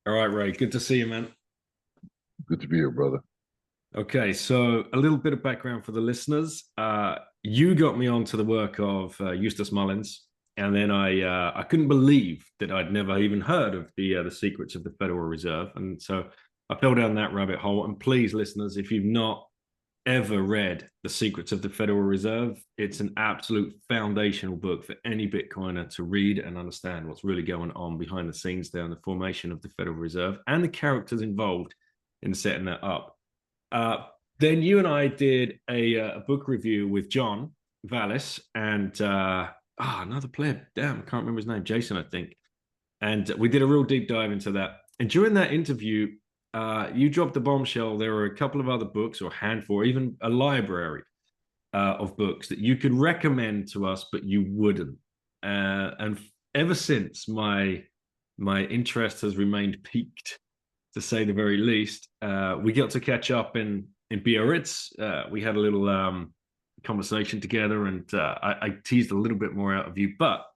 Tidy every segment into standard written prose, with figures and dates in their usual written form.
All right, Ray. Good to see you, man. Good to be here, brother. Okay, so a little bit of background for the listeners. You got me onto the work of Eustace Mullins, and then I couldn't believe that I'd never even heard of the secrets of the Federal Reserve, and so I fell down that rabbit hole. And please, listeners, if you've not ever read The Secrets of the Federal Reserve, it's an absolute foundational book for any Bitcoiner to read and understand what's really going on behind the scenes there in the formation of the Federal Reserve and the characters involved in setting that up. Uh, then you and I did a book review with John Vallis and another pleb. Damn, I can't remember his name. Jason, I think. And we did a real deep dive into that. And during that interview, you dropped the bombshell. There were a couple of other books, or a handful, or even a library of books that you could recommend to us, but you wouldn't. And ever since, my interest has remained piqued, to say the very least. We got to catch up in Biarritz. We had a little conversation together, and I teased a little bit more out of you. But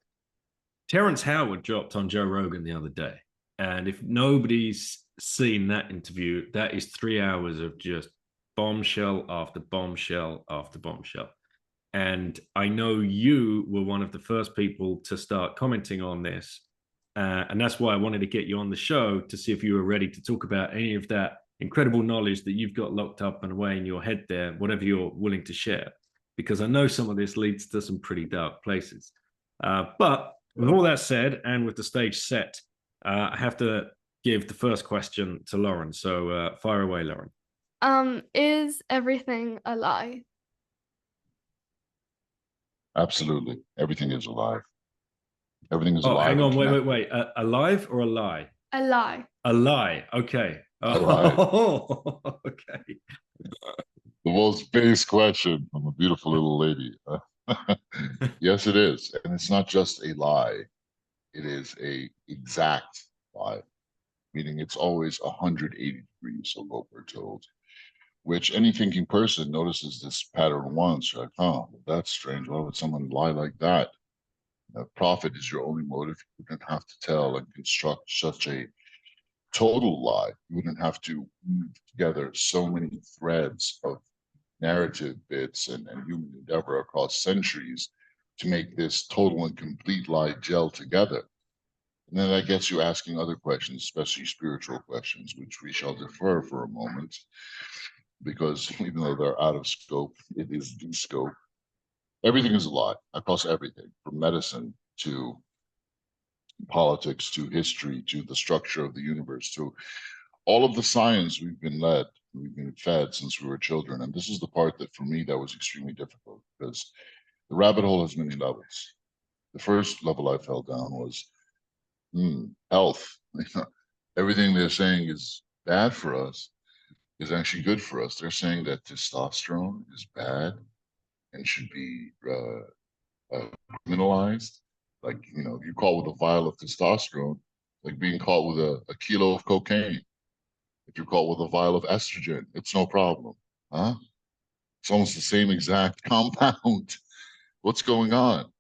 Terrence Howard dropped on Joe Rogan the other day, and if nobody's seen that interview, that is 3 hours of just bombshell after bombshell after bombshell. And I know you were one of the first people to start commenting on this. And that's why I wanted to get you on the show to see if you were ready to talk about any of that incredible knowledge that you've got locked up and away in your head there, whatever you're willing to share, because I know some of this leads to some pretty dark places. But with all that said, and with the stage set, I have to give the first question to Lauren. So fire away, Lauren. Is everything a lie? Absolutely. Everything is alive. Everything is alive. Hang on, wait. Alive or a lie? A lie. A lie. Okay. Alive. Okay. The most base question from a beautiful little lady. Yes, it is. And it's not just a lie. It is a exact lie, meaning it's always 180 degrees of what we're told, which any thinking person notices this pattern once. You're like, oh, that's strange. Why would someone lie like that? Profit is your only motive. You wouldn't have to tell and construct such a total lie. You wouldn't have to weave together so many threads of narrative bits and human endeavor across centuries to make this total and complete lie gel together. And then that gets you asking other questions, especially spiritual questions, which we shall defer for a moment, because even though they're out of scope, it is the scope. Everything is a lie across everything, from medicine to politics to history to the structure of the universe to all of the science we've been fed since we were children. And this is the part that for me that was extremely difficult, because the rabbit hole has many levels. The first level I fell down was health. Everything they're saying is bad for us is actually good for us. They're saying that testosterone is bad and should be criminalized. Like, you caught with a vial of testosterone, like being caught with a kilo of cocaine. If you're caught with a vial of estrogen, it's no problem. Huh? It's almost the same exact compound. What's going on?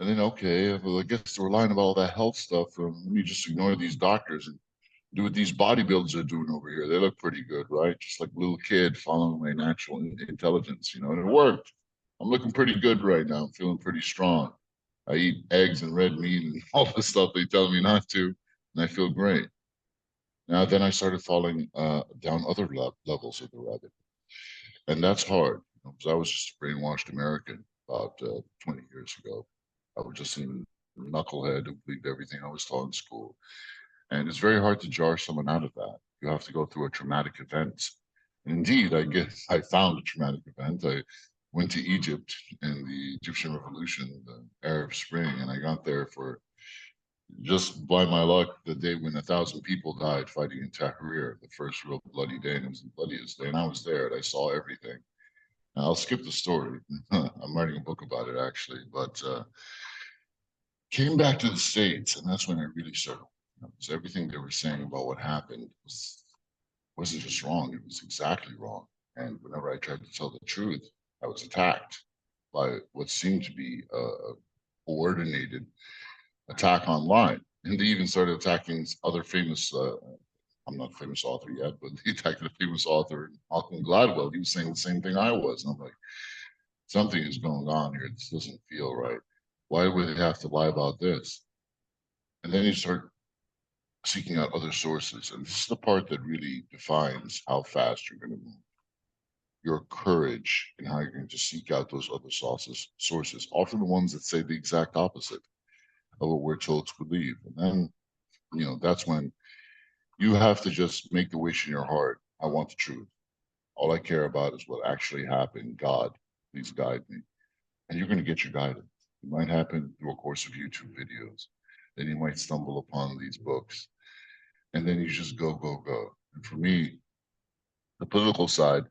And then, okay, well, I guess we're lying about all that health stuff. Let me just ignore these doctors and do what these bodybuilders are doing over here. They look pretty good, right? Just like a little kid following my natural intelligence, and it worked. I'm looking pretty good right now. I'm feeling pretty strong. I eat eggs and red meat and all the stuff they tell me not to, and I feel great. Now, then I started falling down other levels of the rabbit, and that's hard because I was just a brainwashed American about 20 years ago. I was just a knucklehead who believed everything I was taught in school, and it's very hard to jar someone out of that. You have to go through a traumatic event. And indeed, I found a traumatic event. I went to Egypt in the Egyptian Revolution, the Arab Spring, and I got there for just by my luck the day when 1,000 people died fighting in Tahrir, the first real bloody day, and it was the bloodiest day. And I was there and I saw everything. Now, I'll skip the story. I'm writing a book about it actually, but came back to the States, and that's when I really started. Because everything they were saying about what happened wasn't just wrong; it was exactly wrong. And whenever I tried to tell the truth, I was attacked by what seemed to be a coordinated attack online. And they even started attacking other famous, I'm not a famous author yet, but they attacked a famous author, Malcolm Gladwell. He was saying the same thing I was. And I'm like, something is going on here. This doesn't feel right. Why would they have to lie about this? And then you start seeking out other sources. And this is the part that really defines how fast you're going to move. Your courage and how you're going to seek out those other sources, often the ones that say the exact opposite of what we're told to believe. And then, that's when you have to just make the wish in your heart. I want the truth. All I care about is what actually happened. God, please guide me. And you're going to get your guidance. It might happen through a course of YouTube videos. Then you might stumble upon these books. And then you just go, go, go. And for me, the political side,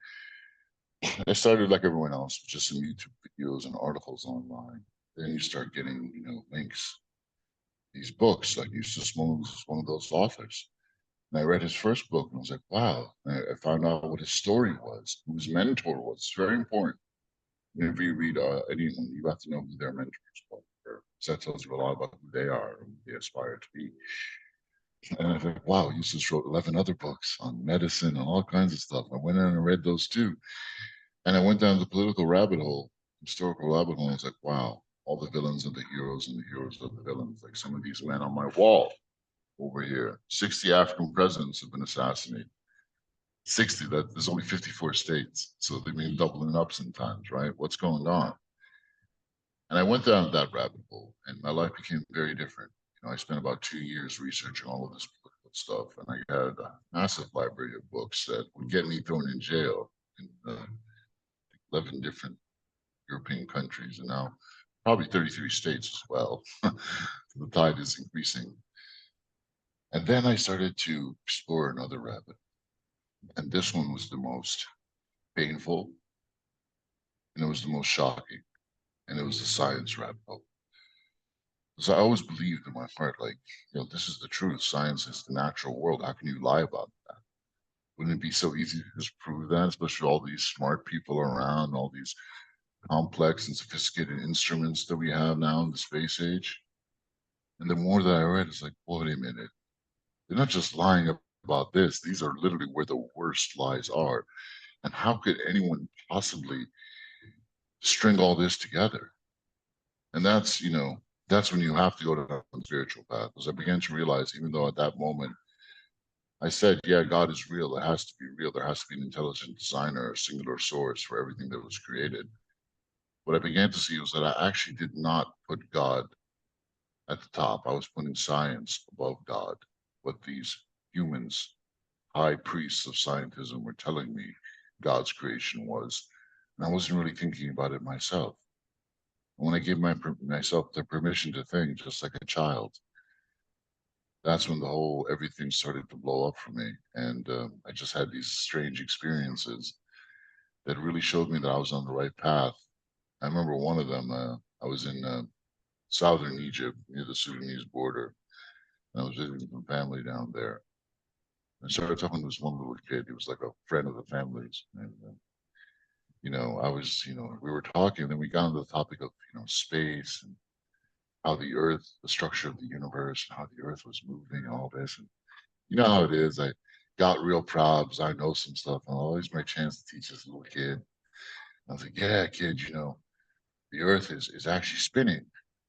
I started like everyone else, with just some YouTube videos and articles online. Then you start getting, links. These books, like Eustace Mullins is one of those authors. And I read his first book and I was like, wow. And I found out what his story was, who his mentor was. It's very important. Whenever you read anyone, you have to know who their mentors were. So that tells you a lot about who they are and who they aspire to be. And I thought, wow, Eustace wrote 11 other books on medicine and all kinds of stuff. I went in and read those too. And I went down the political rabbit hole, historical rabbit hole. And I was like, wow, all the villains are the heroes and the heroes are the villains. Like some of these men on my wall over here. 60 African presidents have been assassinated. 60, that there's only 54 states. So they've been doubling up sometimes, right? What's going on? And I went down that rabbit hole and my life became very different. I spent about 2 years researching all of this political stuff. And I had a massive library of books that would get me thrown in jail in 11 different European countries and now probably 33 states as well. The tide is increasing. And then I started to explore another rabbit. And this one was the most painful, and it was the most shocking, and it was the science rabbit hole. Because I always believed in my heart, like, this is the truth. Science is the natural world. How can you lie about that? Wouldn't it be so easy to just prove that, especially all these smart people around, all these complex and sophisticated instruments that we have now in the space age? And the more that I read, it's like, wait a minute. They're not just lying about this. These are literally where the worst lies are. And how could anyone possibly string all this together? And that's when you have to go down the spiritual path. As I began to realize, even though at that moment I said, yeah, God is real, it has to be real, there has to be an intelligent designer, a singular source for everything that was created. What I began to see was that I actually did not put God at the top. I was putting science above God. What these humans, high priests of scientism, were telling me God's creation was. And I wasn't really thinking about it myself. When I gave myself the permission to think just like a child, that's when everything started to blow up for me. And I just had these strange experiences that really showed me that I was on the right path. I remember one of them, I was in southern Egypt near the Sudanese border. And I was visiting some family down there. I started talking to this one little kid. He was like a friend of the family's. And we were talking, and then we got into the topic of, space and how the earth, the structure of the universe, and how the earth was moving and all this. And you know how it is. I got real proud because I know some stuff. And always my chance to teach this little kid. And I was like, yeah, kid, the earth is actually spinning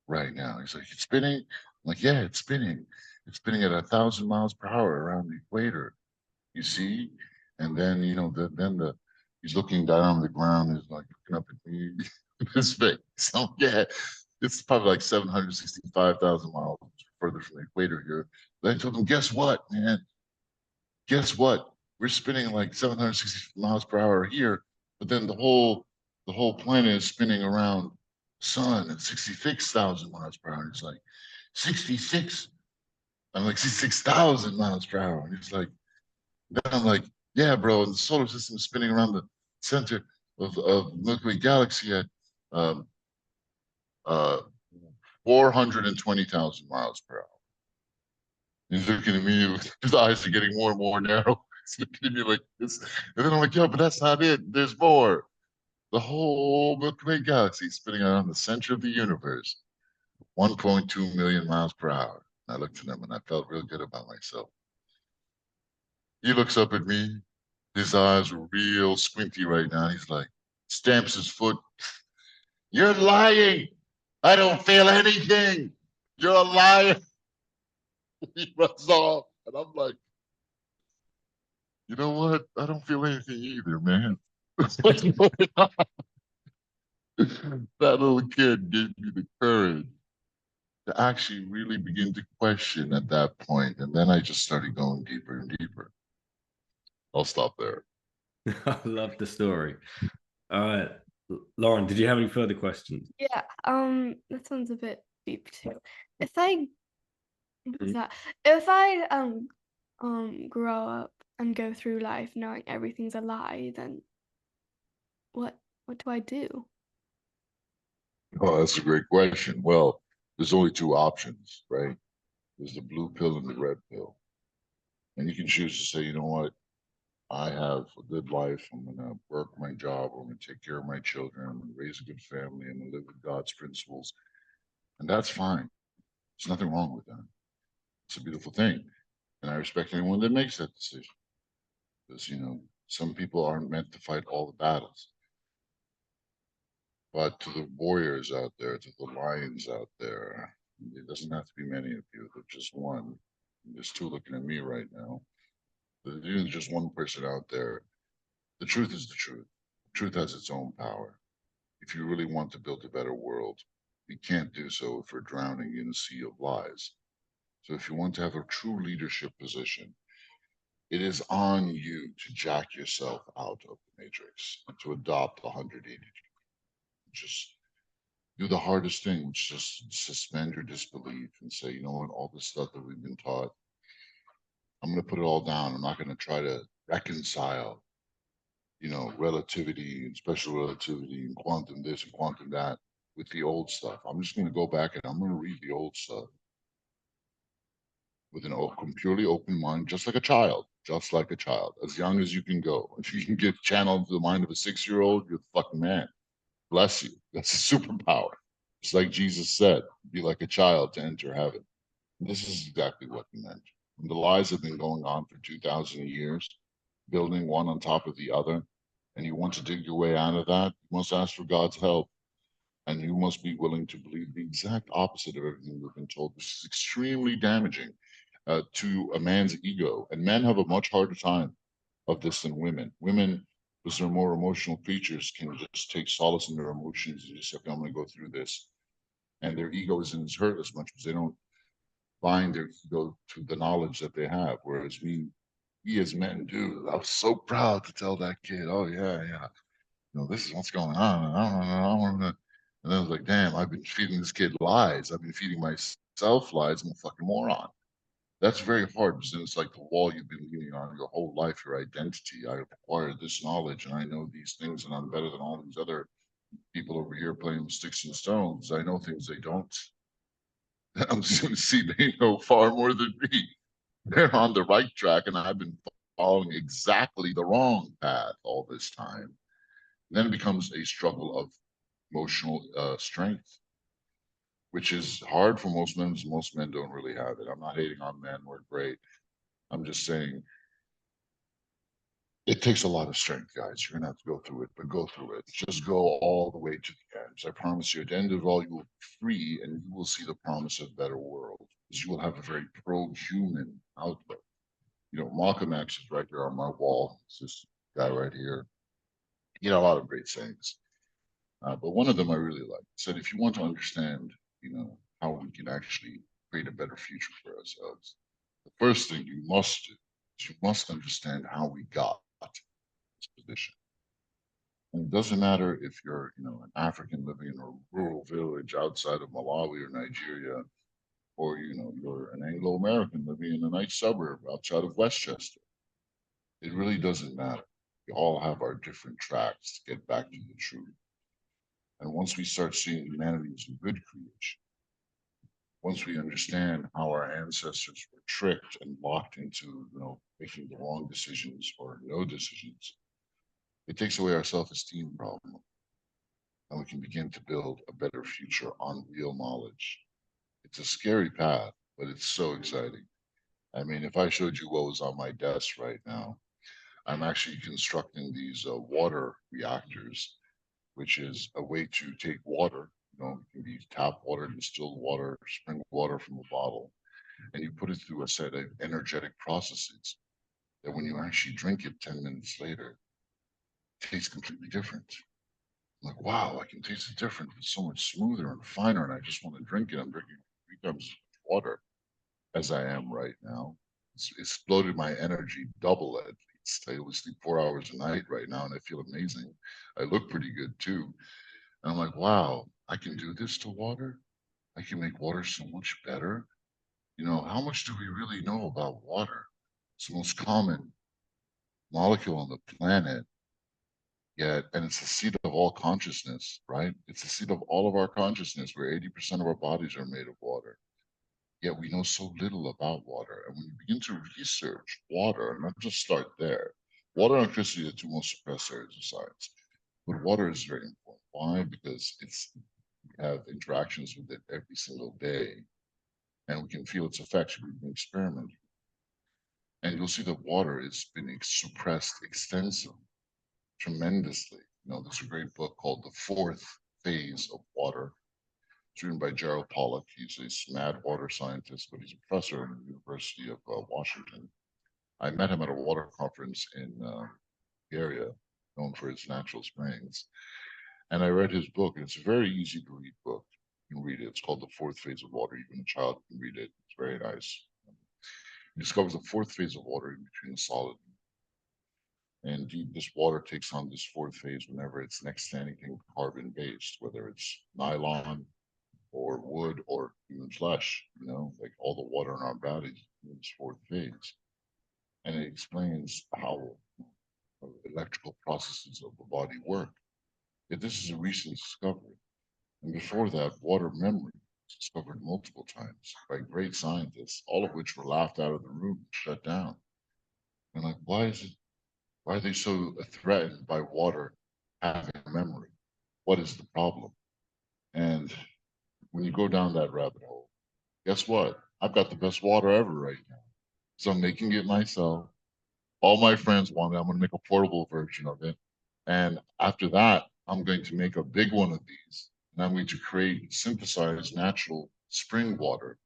right now. He's like, it's spinning? I'm like, yeah, it's spinning. It's spinning at 1,000 miles per hour around the equator. You see? And then, he's looking down on the ground, he's like looking up at me in his face. So yeah, it's probably like 765,000 miles further from the equator here. Then I told him, guess what, man? Guess what? We're spinning like 760 miles per hour here, but then the whole planet is spinning around the sun at 66,000 miles per hour. And it's like 66. I'm like 66,000 miles per hour. And he's like, then I'm like, yeah, bro, and the solar system is spinning around the center of the Milky Way galaxy at um, uh, 420,000 miles per hour. He's looking at me, his eyes are getting more and more narrow. He's looking at me like this. And then I'm like, yo, but that's not it. There's more. The whole Milky Way galaxy is spinning around the center of the universe, 1.2 million miles per hour. I looked at him and I felt real good about myself. He looks up at me. His eyes were real squinty right now. He's like, stamps his foot. You're lying. I don't feel anything. You're a liar. He runs off. And I'm like, you know what? I don't feel anything either, man. What's going on? That little kid gave me the courage to actually really begin to question at that point. And then I just started going deeper and deeper. I'll stop there. I love the story. All right, Lauren, did you have any further questions? Yeah, this one's a bit deep too. If I what's Mhm. that? If I grow up and go through life knowing everything's a lie, then what do I do? Oh, that's a great question. Well, there's only two options, right? There's the blue pill and the red pill. And you can choose to say, you know what? I have a good life. I'm going to work my job. I'm going to take care of my children. I'm going to raise a good family. I'm going to live with God's principles. And that's fine. There's nothing wrong with that. It's a beautiful thing. And I respect anyone that makes that decision. Because, some people aren't meant to fight all the battles. But to the warriors out there, to the lions out there, it doesn't have to be many of you. There's just one. There's two looking at me right now. There's just one person out there. The truth is the truth. Truth has its own power. If you really want to build a better world, you can't do so if you're drowning in a sea of lies. So if you want to have a true leadership position, it is on you to jack yourself out of the matrix and to adopt 180. Just do the hardest thing, which is just suspend your disbelief and say, you know what, all this stuff that we've been taught, I'm going to put it all down. I'm not going to try to reconcile, relativity and special relativity and quantum this and quantum that with the old stuff. I'm just going to go back and I'm going to read the old stuff with an open, purely open mind, just like a child, as young as you can go. If you can get channeled to the mind of a 6-year-old, you're the fucking man. Bless you. That's a superpower. It's like Jesus said, be like a child to enter heaven. And this is exactly what he meant. And the lies have been going on for 2,000 years, building one on top of the other. And you want to dig your way out of that, you must ask for God's help. And you must be willing to believe the exact opposite of everything we've been told, which is extremely damaging to a man's ego. And men have a much harder time of this than women. Women, because they're more emotional creatures, can just take solace in their emotions and just say, okay, I'm going to go through this. And their ego isn't as hurt as much because they don't bind their ego to the knowledge that they have. Whereas we as men do. I was so proud to tell that kid, oh, yeah, yeah. This is what's going on. And then I was like, damn, I've been feeding this kid lies. I've been feeding myself lies. I'm a fucking moron. That's very hard because then it's like the wall you've been leaning on your whole life, your identity. I acquired this knowledge and I know these things and I'm better than all these other people over here playing with sticks and stones. I know things they don't. I'm just going to see they know far more than me. They're on the right track and I've been following exactly the wrong path all this time. Then it becomes a struggle of emotional strength, which is hard for most men because most men don't really have it. I'm not hating on men, we're great. I'm just saying it takes a lot of strength, guys. You're gonna have to go through it, but go through it. Just go all the way to the end. I promise you, at the end of it all, you will be free and you will see the promise of a better world. Because you will have a very pro-human outlook. Malcolm X is right here on my wall. It's this guy right here. A lot of great sayings. But one of them I really like said, if you want to understand, how we can actually create a better future for ourselves, the first thing you must do is you must understand how we got this position. And it doesn't matter if you're, an African living in a rural village outside of Malawi or Nigeria, or, you're an Anglo-American living in a nice suburb outside of Westchester. It really doesn't matter. We all have our different tracks to get back to the truth. And once we start seeing humanity as a good creation, once we understand how our ancestors were tricked and locked into, making the wrong decisions or no decisions, it takes away our self-esteem problem. And we can begin to build a better future on real knowledge. It's a scary path, but it's so exciting. I mean, if I showed you what was on my desk right now, I'm actually constructing these water reactors, which is a way to take water, you know, it can be tap water, distilled water, spring water from a bottle, and you put it through a set of energetic processes that when you actually drink it 10 minutes later, it tastes completely different. I'm like, wow, I can taste it different. It's so much smoother and finer, and I just want to drink it. I'm drinking 3 times water as I am right now. It's exploded my energy double at least. I only sleep 4 hours a night right now, and I feel amazing. I look pretty good too. And I'm like, wow, I can do this to water. I can make water so much better. You know, how much do we really know about water? It's the most common molecule on the planet, yet, and it's the seat of all consciousness, right? It's the seat of all of our consciousness, where 80% of our bodies are made of water. Yet we know so little about water. And when you begin to research water, and not just start there, water and electricity are the two most suppressed areas of science. But water is very important. Why? Because we have interactions with it every single day, and we can feel its effects. We can experiment. And you'll see that water has been suppressed extensively, tremendously. You know, there's a great book called The Fourth Phase of Water. It's written by Gerald Pollack. He's a mad water scientist, but he's a professor in the University of Washington. I met him at a water conference in the area, known for its natural springs. And I read his book, and it's a very easy to read book. You can read it. It's called The Fourth Phase of Water. Even a child can read it. It's very nice. He discovers the fourth phase of water in between the solid. And this water takes on this fourth phase whenever it's next to anything carbon based, whether it's nylon or wood or even flesh, you know, like all the water in our bodies in this fourth phase. And it explains how electrical processes of the body work. Yet this is a recent discovery. And before that, water memory was discovered multiple times by great scientists, all of which were laughed out of the room, shut down. And like, why are they so threatened by water having memory? What is the problem? And when you go down that rabbit hole, guess what? I've got the best water ever right now. So I'm making it myself. All my friends want it. I'm going to make a portable version of it. And after that, I'm going to make a big one of these. And I'm going to create synthesized natural spring water.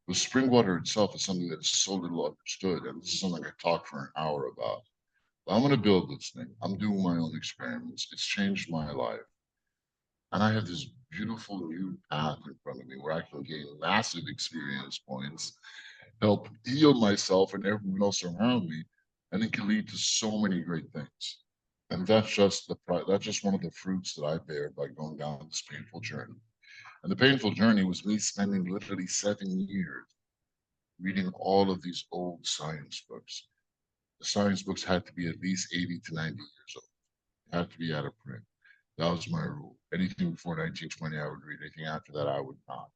The spring water itself is something that is so little understood. And this is something I talk for an hour about. But I'm going to build this thing. I'm doing my own experiments. It's changed my life. And I have this beautiful new path in front of me where I can gain massive experience points, help heal myself and everyone else around me, and it can lead to so many great things. And that's just one of the fruits that I bear by going down this painful journey. And the painful journey was me spending literally 7 years reading all of these old science books. The science books had to be at least 80 to 90 years old. They had to be out of print. That was my rule. Anything before 1920, I would read. Anything after that, I would not.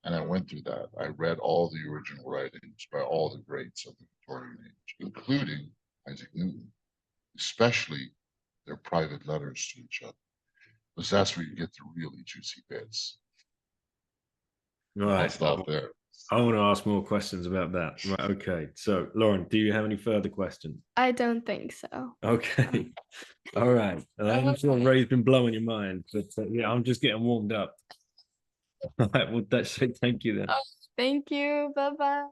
And I went through that. I read all the original writings by all the greats of the Victorian age, including Isaac Newton, especially their private letters to each other, because that's where you get the really juicy bits. I'll Right. stop there. I want to ask more questions about that. Right. Okay. So, Lauren, do you have any further questions? I don't think so. Okay. All right. I'm sure Ray's been blowing your mind, but yeah, I'm just getting warmed up. All right. Well, that's it. Thank you then. Thank you. Bye-bye.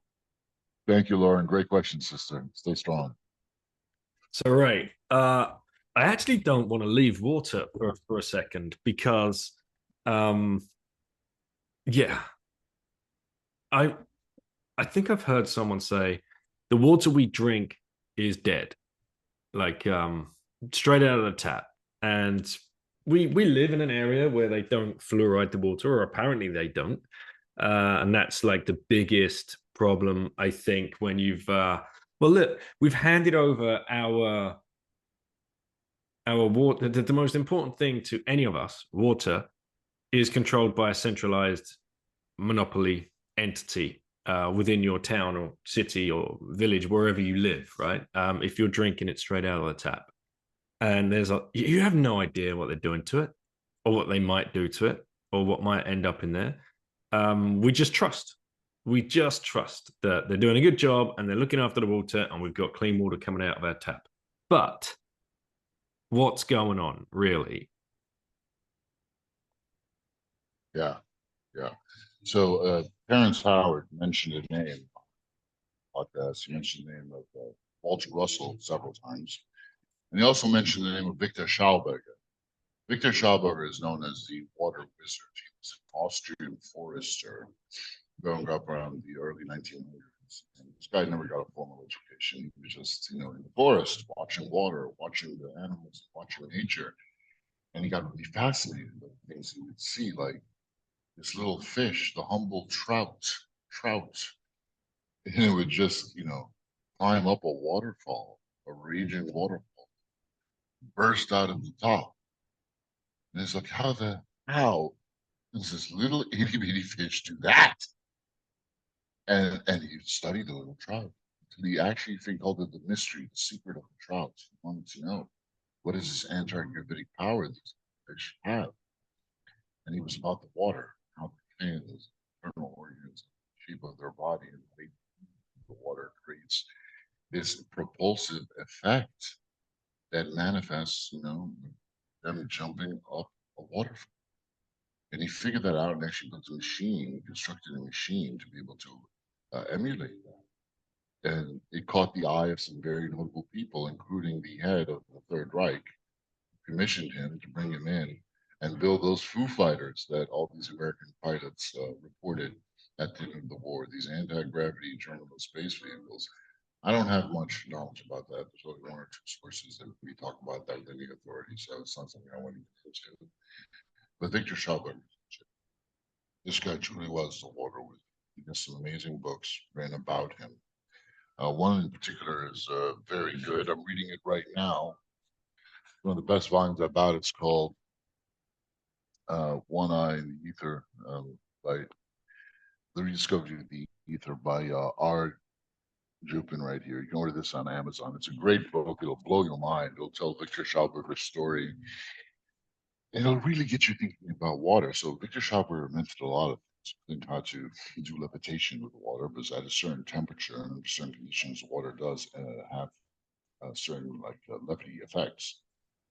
Thank you, Lauren. Great question, sister. Stay strong. So, Ray, I actually don't want to leave water for a second because, yeah, I think I've heard someone say the water we drink is dead, like straight out of the tap. And we live in an area where they don't fluoride the water, or apparently they don't. And that's like the biggest problem, I think, when you've well, look, we've handed over our water. The most important thing to any of us, water, is controlled by a centralized monopoly entity within your town or city or village, wherever you live, right? If you're drinking it straight out of the tap. And you have no idea what they're doing to it, or what they might do to it, or what might end up in there. We just trust. we just trust that they're doing a good job and they're looking after the water and we've got clean water coming out of our tap. But what's going on, really? Yeah, yeah. So Terrence Howard mentioned a name on the podcast. He mentioned the name of Walter Russell several times. And he also mentioned the name of Victor Schauberger. Victor Schauberger is known as the water wizard. He was an Austrian forester growing up around the early 1900s. And this guy never got a formal education. He was just, in the forest, watching water, watching the animals, watching nature. And he got really fascinated with things he would see, like this little fish, the humble trout. And it would just, climb up a waterfall, a raging waterfall, burst out of the top. And it's like, how does this little itty bitty fish do that? And he studied the little trout. He actually called it the mystery, the secret of the trout. He wanted to know, what is this anti-gravitic power these fish have? And he was about the water, how they contain those internal organs, the shape of their body, and the water creates this propulsive effect that manifests, them jumping up a waterfall. And he figured that out and actually built a machine, constructed a machine to be able to emulate that. And it caught the eye of some very notable people, including the head of the Third Reich, commissioned him to bring him in and build those Foo Fighters that all these American pilots reported at the end of the war, these anti-gravity German space vehicles. I don't have much knowledge about that. There's only one or two sources that we talk about that with any authority, so it's not something I want to get into. But Victor Schauberger, this guy truly was the water wizard. He has some amazing books written about him. One in particular is very good. I'm reading it right now. One of the best volumes about it's called One Eye in the Ether by The Rediscovery of the Ether by R. Jupin right here. You can order this on Amazon. It's a great book. It'll blow your mind. It'll tell Victor Schauberger's story. And it'll really get you thinking about water. So Victor Schauberger invented a lot of things, including how to do levitation with water, because at a certain temperature and under certain conditions, water does have certain levity effects.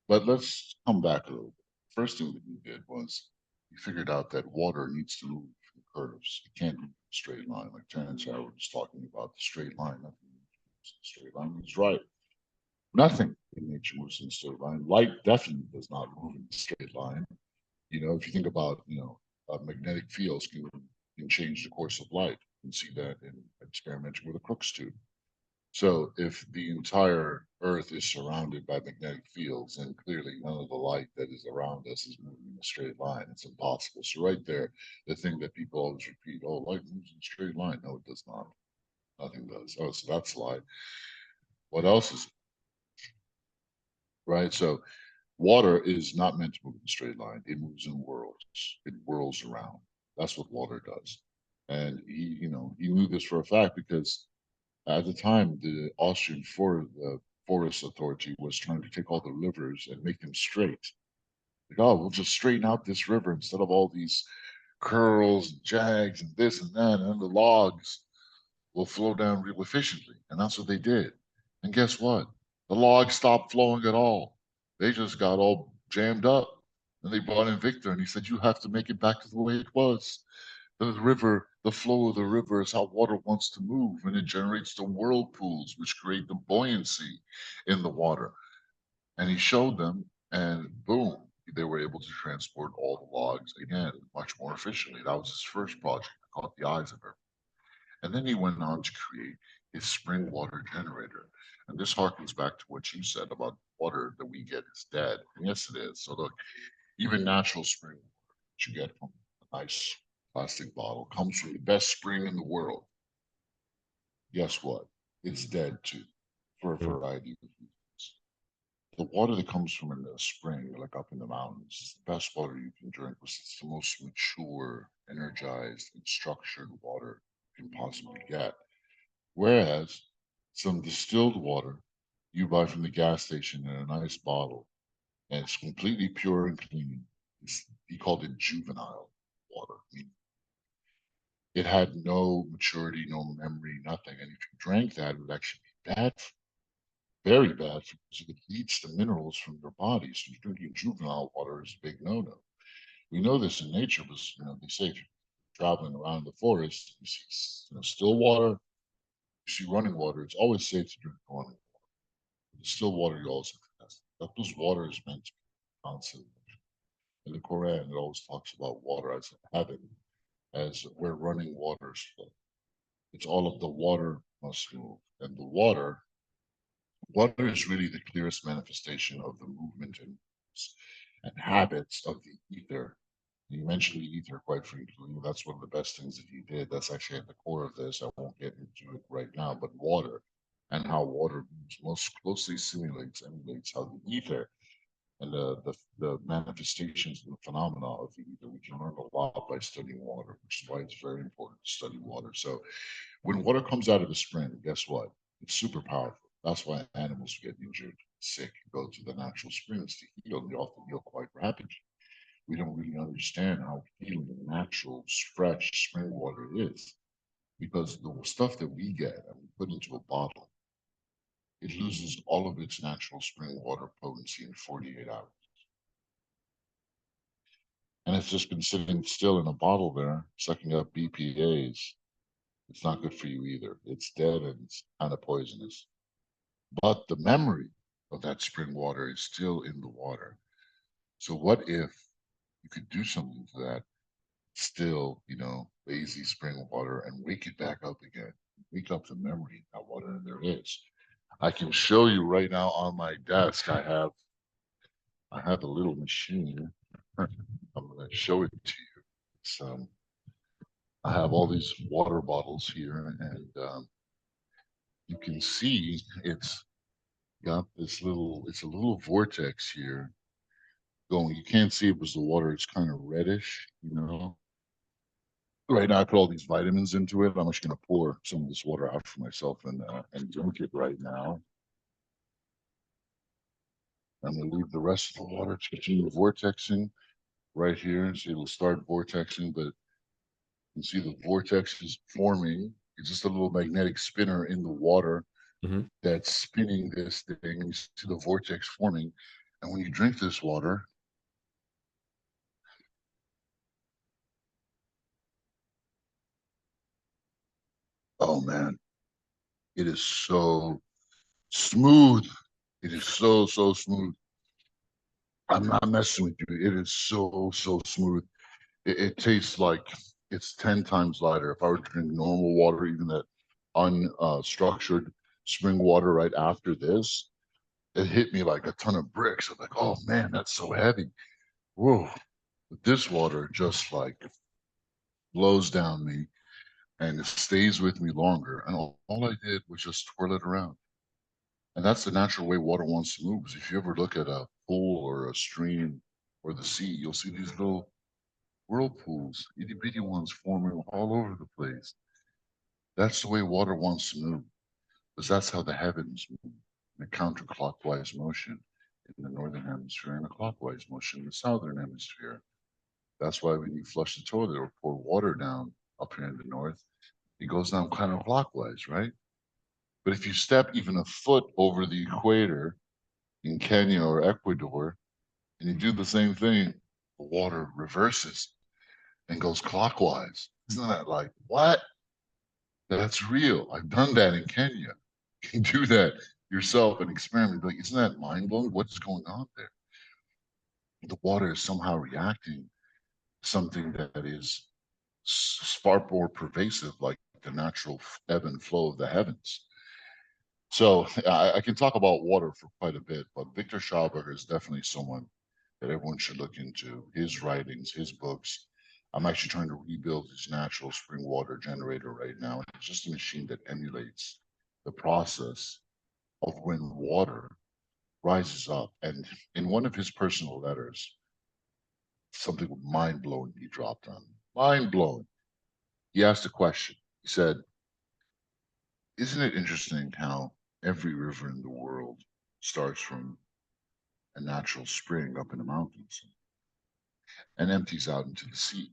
But let's come back a little bit. First thing that he did was he figured out that water needs to move in curves. It can't move in a straight line. Like Terrence Howard was talking about the straight line. Nothing moves in a straight line. He's right. Nothing in nature moves in a straight line. Light definitely does not move in a straight line. If you think about, magnetic fields can change the course of light. You can see that in experimenting with a Crookes tube. So if the entire Earth is surrounded by magnetic fields, then clearly none of the light that is around us is moving in a straight line. It's impossible. So right there, the thing that people always repeat, oh, light moves in a straight line. No, it does not. Nothing does. Oh, so that's light. What else is it? Right? So water is not meant to move in a straight line. It moves in whirls. It whirls around. That's what water does. And he knew this for a fact because at the time, the Austrian Forest Authority was trying to take all the rivers and make them straight. Like, oh, we'll just straighten out this river instead of all these curls, and jags, and this and that, and the logs will flow down real efficiently. And that's what they did. And guess what? The logs stopped flowing at all. They just got all jammed up. And they brought in Victor, and he said, you have to make it back to the way it was. The river, the flow of the river is how water wants to move, and it generates the whirlpools, which create the buoyancy in the water. And he showed them, and boom, they were able to transport all the logs again much more efficiently. That was his first project that caught the eyes of everyone. And then he went on to create his spring water generator. And this harkens back to what you said about water that we get is dead. And yes, it is. So look, even natural spring water that you get from a nice plastic bottle comes from the best spring in the world. Guess what? It's dead too, for a variety of reasons. The water that comes from a spring, like up in the mountains, is the best water you can drink because it's the most mature, energized, and structured water you can possibly get. Whereas some distilled water you buy from the gas station in a nice bottle, and it's completely pure and clean. He called it juvenile water, It had no maturity, no memory, nothing. And if you drank that, it would actually be bad, very bad, because it leads to minerals from your body. So drinking juvenile water is a big no-no. We know this in nature, because they say if you're traveling around the forest, you see still water, you see running water. It's always safe to drink running water. The still water, you always have to test. That those water is meant to be constant. In the Quran, it always talks about water as heaven, as where running waters flow. It's all of the water must move, and the water is really the clearest manifestation of the movement and habits of the ether. You mentioned the ether quite frequently. That's one of the best things that he did. That's actually at the core of this. I won't get into it right now, but water and how water most closely emulates how the ether and the manifestations and the phenomena of the ether. We can learn a lot by studying water, which is why it's very important to study water. So when water comes out of the spring, guess what? It's super powerful. That's why animals get injured, sick, go to the natural springs to heal. They often heal quite rapidly. We don't really understand how healing natural, fresh spring water is, because the stuff that we get and we put into a bottle, it loses all of its natural spring water potency in 48 hours. And it's just been sitting still in a bottle there, sucking up BPAs. It's not good for you either. It's dead and it's kind of poisonous. But the memory of that spring water is still in the water. So what if you could do something to that still, lazy spring water and wake it back up again? Wake up the memory of that water there is. I can show you right now on my desk. I have a little machine. I'm going to show it to you. I have all these water bottles here, and you can see it's got it's a little vortex here going. You can't see it because the water is kind of reddish. Right now, I put all these vitamins into it. I'm just going to pour some of this water out for myself and drink it right now. I'm going to leave the rest of the water to continue vortexing right here. So it'll start vortexing, but you can see the vortex is forming. It's just a little magnetic spinner in the water that's spinning this thing. You see the vortex forming. And when you drink this water, oh man, it is so smooth. It is so, so smooth. I'm not messing with you. It is so, so smooth. It tastes like it's 10 times lighter. If I were to drink normal water, even that unstructured spring water right after this, it hit me like a ton of bricks. I'm like, oh man, that's so heavy. Whoa. But this water just like blows down me and it stays with me longer. And all I did was just twirl it around. And that's the natural way water wants to move. If you ever look at a pool or a stream or the sea, you'll see these little whirlpools, itty bitty ones forming all over the place. That's the way water wants to move, because that's how the heavens move in a counterclockwise motion in the northern hemisphere and a clockwise motion in the southern hemisphere. That's why when you flush the toilet or pour water down up here in the north, it goes down counterclockwise, right? But if you step even a foot over the equator in Kenya or Ecuador, and you do the same thing, the water reverses and goes clockwise. Isn't that like, what? That's real. I've done that in Kenya. You can do that yourself and experiment. Like, isn't that mind blowing? What's going on there? The water is somehow reacting to something that is far more pervasive, like the natural ebb and flow of the heavens. So I can talk about water for quite a bit, but Victor Schauberger is definitely someone that everyone should look into. His writings, his books. I'm actually trying to rebuild his natural spring water generator right now. It's just a machine that emulates the process of when water rises up. And in one of his personal letters, something mind blowing he dropped on me. Mind blowing. He asked a question. He said, isn't it interesting how every river in the world starts from a natural spring up in the mountains and empties out into the sea?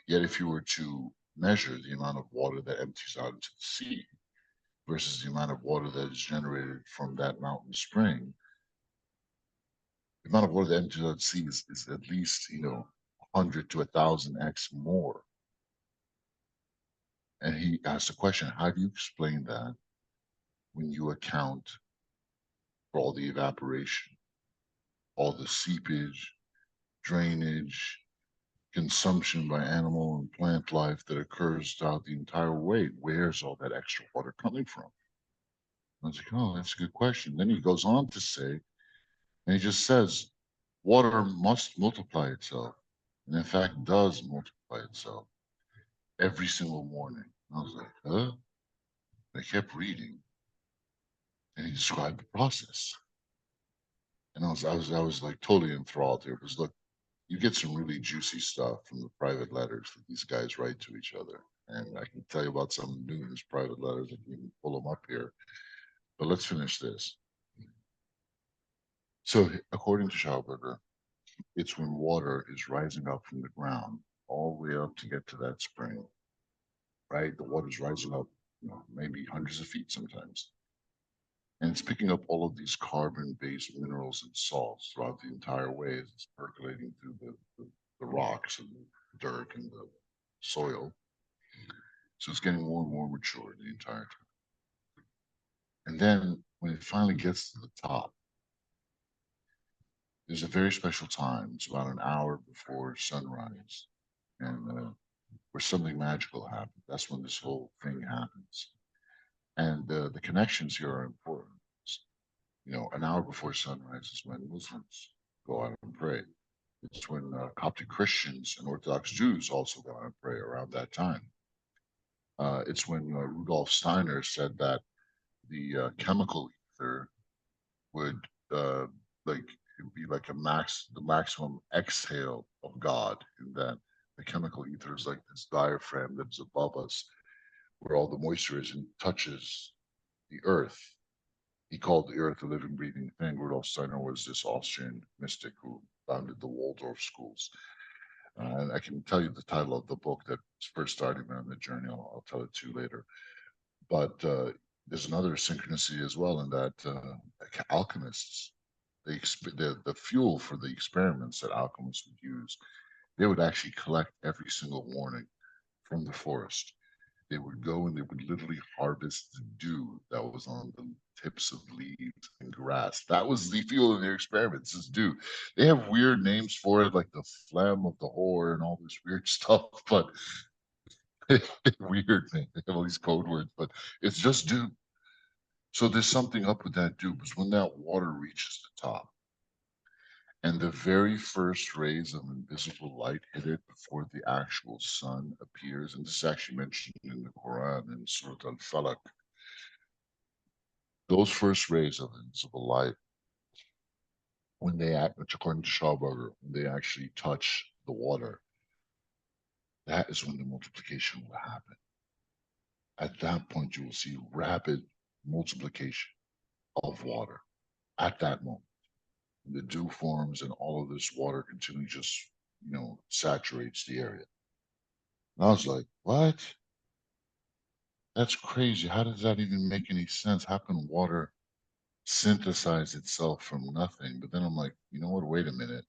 Yet if you were to measure the amount of water that empties out into the sea versus the amount of water that is generated from that mountain spring, the amount of water that empties out into the sea is at least, 100 to 1,000x more. And he asked the question, how do you explain that when you account for all the evaporation, all the seepage, drainage, consumption by animal and plant life that occurs throughout the entire way? Where's all that extra water coming from? I was like, oh, that's a good question. Then he goes on to say, and he just says, water must multiply itself, and in fact does multiply itself every single morning. I was like, huh? I kept reading, and he described the process. And I was like totally enthralled here, because look, you get some really juicy stuff from the private letters that these guys write to each other. And I can tell you about some numerous private letters. I can even pull them up here. But let's finish this. So, according to Schauberger, it's when water is rising up from the ground all the way up to get to that spring, right? The water's rising up, maybe hundreds of feet sometimes. And it's picking up all of these carbon-based minerals and salts throughout the entire way as it's percolating through the rocks and the dirt and the soil. So it's getting more and more mature the entire time. And then when it finally gets to the top, there's a very special time. It's about an hour before sunrise, and where something magical happens. That's when this whole thing happens. And the connections here are important. An hour before sunrise is when Muslims go out and pray. It's when Coptic Christians and Orthodox Jews also go out and pray around that time. It's when Rudolf Steiner said that the chemical ether would like be like the maximum exhale of God, in that the chemical ether is like this diaphragm that's above us, where all the moisture is and touches the earth. He called the earth a living, breathing thing. Rudolf Steiner was this Austrian mystic who founded the Waldorf schools. And I can tell you the title of the book that first started me on the journey. I'll tell it to you later. But there's another synchronicity as well, in that alchemists, the fuel for the experiments that alchemists would use, they would actually collect every single morning from the forest. They would go and they would literally harvest the dew that was on the tips of leaves and grass. That was the fuel in their experiments, is dew. They have weird names for it, like the phlegm of the whore and all this weird stuff, but weird thing. They have all these code words, but it's just dew. So there's something up with that dew, because when that water reaches the top, and the very first rays of invisible light hit it before the actual sun appears, and this is actually mentioned in the Quran in Surah Al-Falaq, those first rays of invisible light, when they act, which according to Schauberger, when they actually touch the water, that is when the multiplication will happen. At that point, you will see rapid multiplication of water at that moment. The dew forms and all of this water continually just, saturates the area. And I was like, what? That's crazy. How does that even make any sense? How can water synthesize itself from nothing? But then I'm like, you know what? Wait a minute.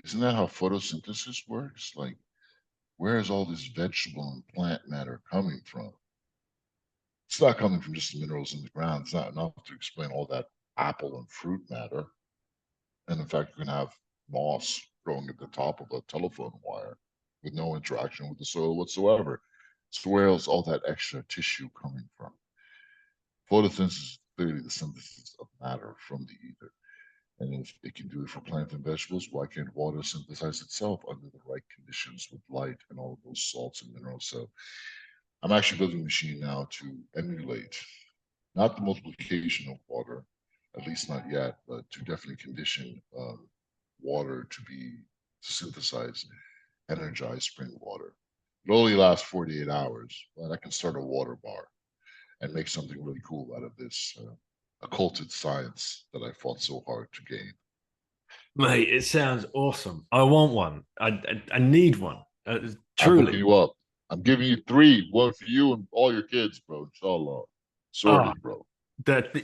Isn't that how photosynthesis works? Like, where is all this vegetable and plant matter coming from? It's not coming from just the minerals in the ground. It's not enough to explain all that apple and fruit matter. And in fact, you can have moss growing at the top of a telephone wire with no interaction with the soil whatsoever. So where else all that extra tissue coming from? Photosynthesis is clearly the synthesis of matter from the ether. And if it can do it for plants and vegetables, why can't water synthesize itself under the right conditions with light and all of those salts and minerals? So I'm actually building a machine now to emulate, not the multiplication of water, at least not yet, but to definitely condition water to synthesize energized spring water. It only lasts 48 hours, but I can start a water bar and make something really cool out of this occulted science that I fought so hard to gain. Mate, it sounds awesome. I want one. I need one. I'm hooking Truly. you up. I'm giving you three, one for you and all your kids, bro. Inshallah. Ah, Sorted, bro. that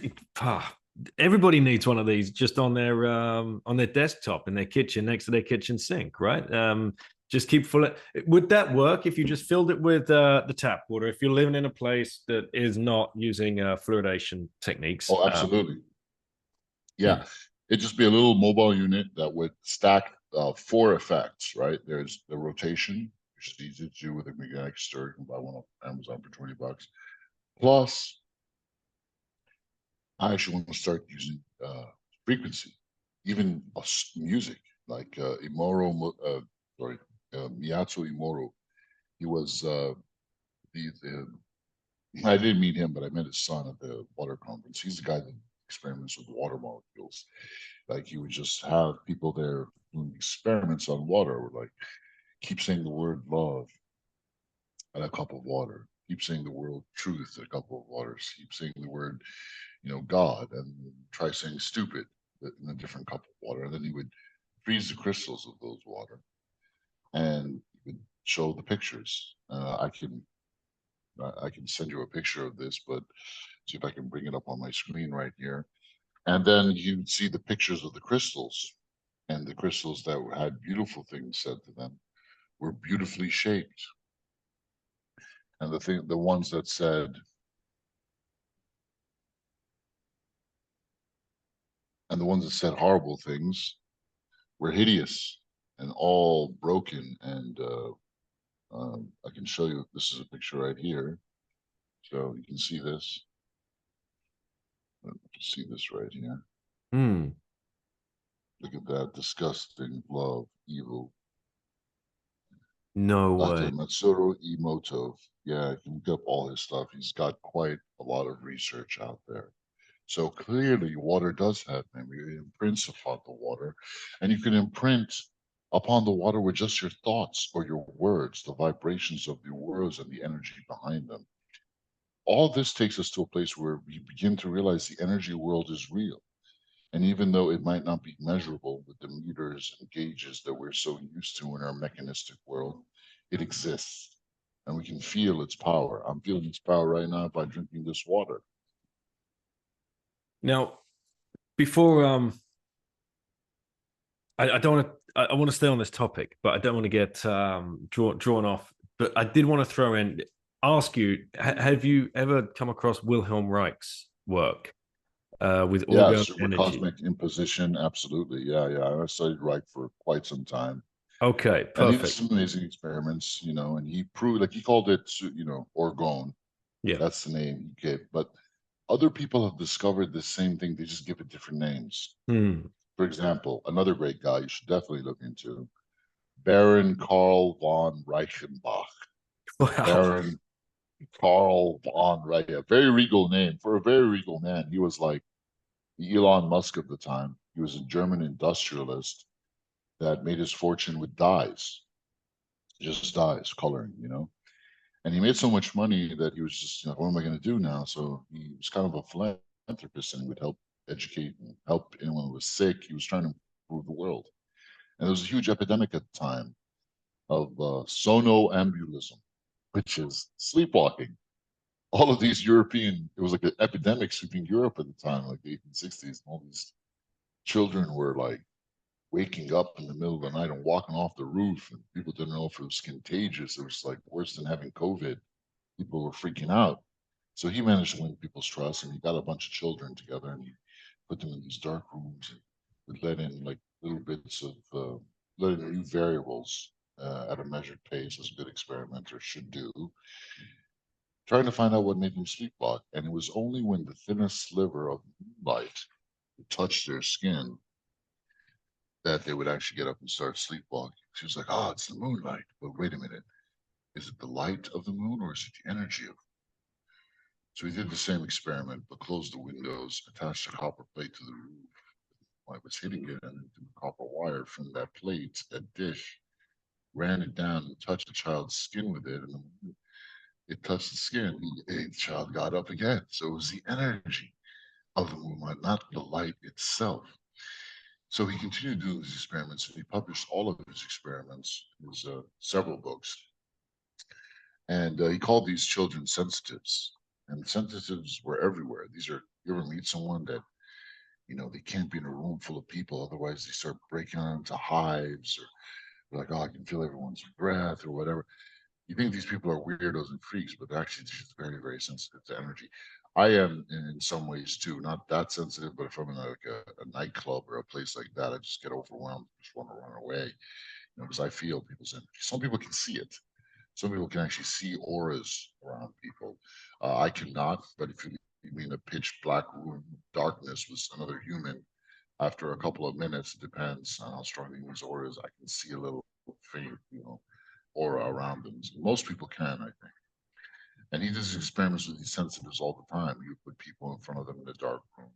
everybody needs one of these just on their desktop in their kitchen next to their kitchen sink, right? Just keep full of, would that work if you just filled it with the tap water if you're living in a place that is not using fluoridation techniques? Oh, absolutely. Hmm. Yeah. It'd just be a little mobile unit that would stack four effects, right? There's the rotation, which is easy to do with a magnetic stir. You can buy one off Amazon for $20. Plus, I actually want to start using frequency, even music, like Miyato Imoro. He was the I didn't meet him, but I met his son at the water conference. He's the guy that experiments with water molecules. Like he would just have people there doing experiments on water, like keep saying the word love at a cup of water, keep saying the word truth at a cup of waters, keep saying the word, God, and try saying stupid in a different cup of water. And then he would freeze the crystals of those water and he would show the pictures. I can send you a picture of this, but see if I can bring it up on my screen right here. And then you'd see the pictures of the crystals, and the crystals that had beautiful things said to them were beautifully shaped. And the ones that said, and the ones that said horrible things were hideous and all broken. And I can show you, this is a picture right here. So you can see this. See this right here. Hmm. Look at that disgusting love, evil. No Dr. way. Matsuro Emoto. Yeah, you can look up all his stuff. He's got quite a lot of research out there. So clearly, water does have memory. It imprints upon the water, and you can imprint upon the water with just your thoughts or your words, the vibrations of your words and the energy behind them. All this takes us to a place where we begin to realize the energy world is real. And even though it might not be measurable with the meters and gauges that we're so used to in our mechanistic world, it exists. And we can feel its power. I'm feeling its power right now by drinking this water. Now, before I don't want to. I want to stay on this topic, but I don't want to get drawn off. But I did want to throw in, ask you: have you ever come across Wilhelm Reich's work with Yeah, orgone super energy? cosmic imposition. Absolutely. Yeah, yeah. I studied Reich for quite some time. Okay, And he did perfect. some amazing experiments, and he proved, like he called it, Orgone. Yeah. That's the name he gave. But other people have discovered the same thing. They just give it different names. Hmm. For example, another great guy you should definitely look into, Baron Karl von Reichenbach. Wow. Baron Karl von Reich, a very regal name for a very regal man. He was like the Elon Musk of the time. He was a German industrialist that made his fortune with dyes, just dyes, coloring. And he made so much money that he was just, what am I going to do now? So he was kind of a philanthropist and he would help educate and help anyone who was sick. He was trying to improve the world. And there was a huge epidemic at the time of sonoambulism, which is sleepwalking. All of these it was like an epidemic sweeping Europe at the time, like the 1860s. And all these children were like waking up in the middle of the night and walking off the roof, and people didn't know if it was contagious. It was like worse than having COVID. People were freaking out. So he managed to win people's trust, and he got a bunch of children together, and he put them in these dark rooms and would let in like little bits of let in new variables at a measured pace, as a good experimenter should do, trying to find out what made them sleepwalk. And it was only when the thinnest sliver of moonlight touched their skin that they would actually get up and start sleepwalking. She was like, "Oh, it's the moonlight." But wait a minute, is it the light of the moon or is it the energy of? So we did the same experiment, but closed the windows, attached a copper plate to the roof. I was hitting it and the copper wire from that plate, that dish, ran it down and touched the child's skin with it. And it touched the skin. The child got up again. So it was the energy of the moonlight, not the light itself. So he continued doing these experiments, and he published all of his experiments, his several books. And he called these children sensitives. And sensitives were everywhere. These are, you ever meet someone that, you know, they can't be in a room full of people, otherwise they start breaking out into hives, or they're like, oh, I can feel everyone's breath or whatever. You think these people are weirdos and freaks, but they're actually just very, very sensitive to energy. I am in some ways too, not that sensitive, but if I'm in like a nightclub or a place like that, I just get overwhelmed, just want to run away, you know, because I feel people's energy. Some people can see it. Some people can actually see auras around people. I cannot, but if you mean a pitch black room, darkness with another human, after a couple of minutes, it depends on how strong these auras. I can see a little faint, you know, aura around them. So most people can, I think. And he does experiments with these sensitives all the time. You put people in front of them in a dark room,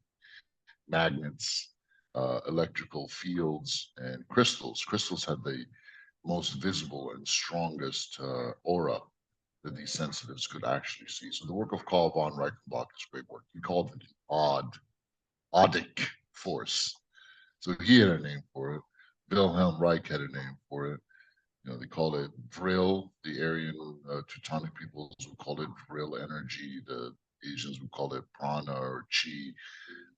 magnets, electrical fields, and crystals. Crystals had the most visible and strongest aura that these sensitives could actually see. So the work of Carl von Reichenbach is great work. He called it the odic force. So he had a name for it. Wilhelm Reich had a name for it. You know, they call it Vril. The Aryan Teutonic peoples would call it Vril energy. The Asians would call it prana or chi.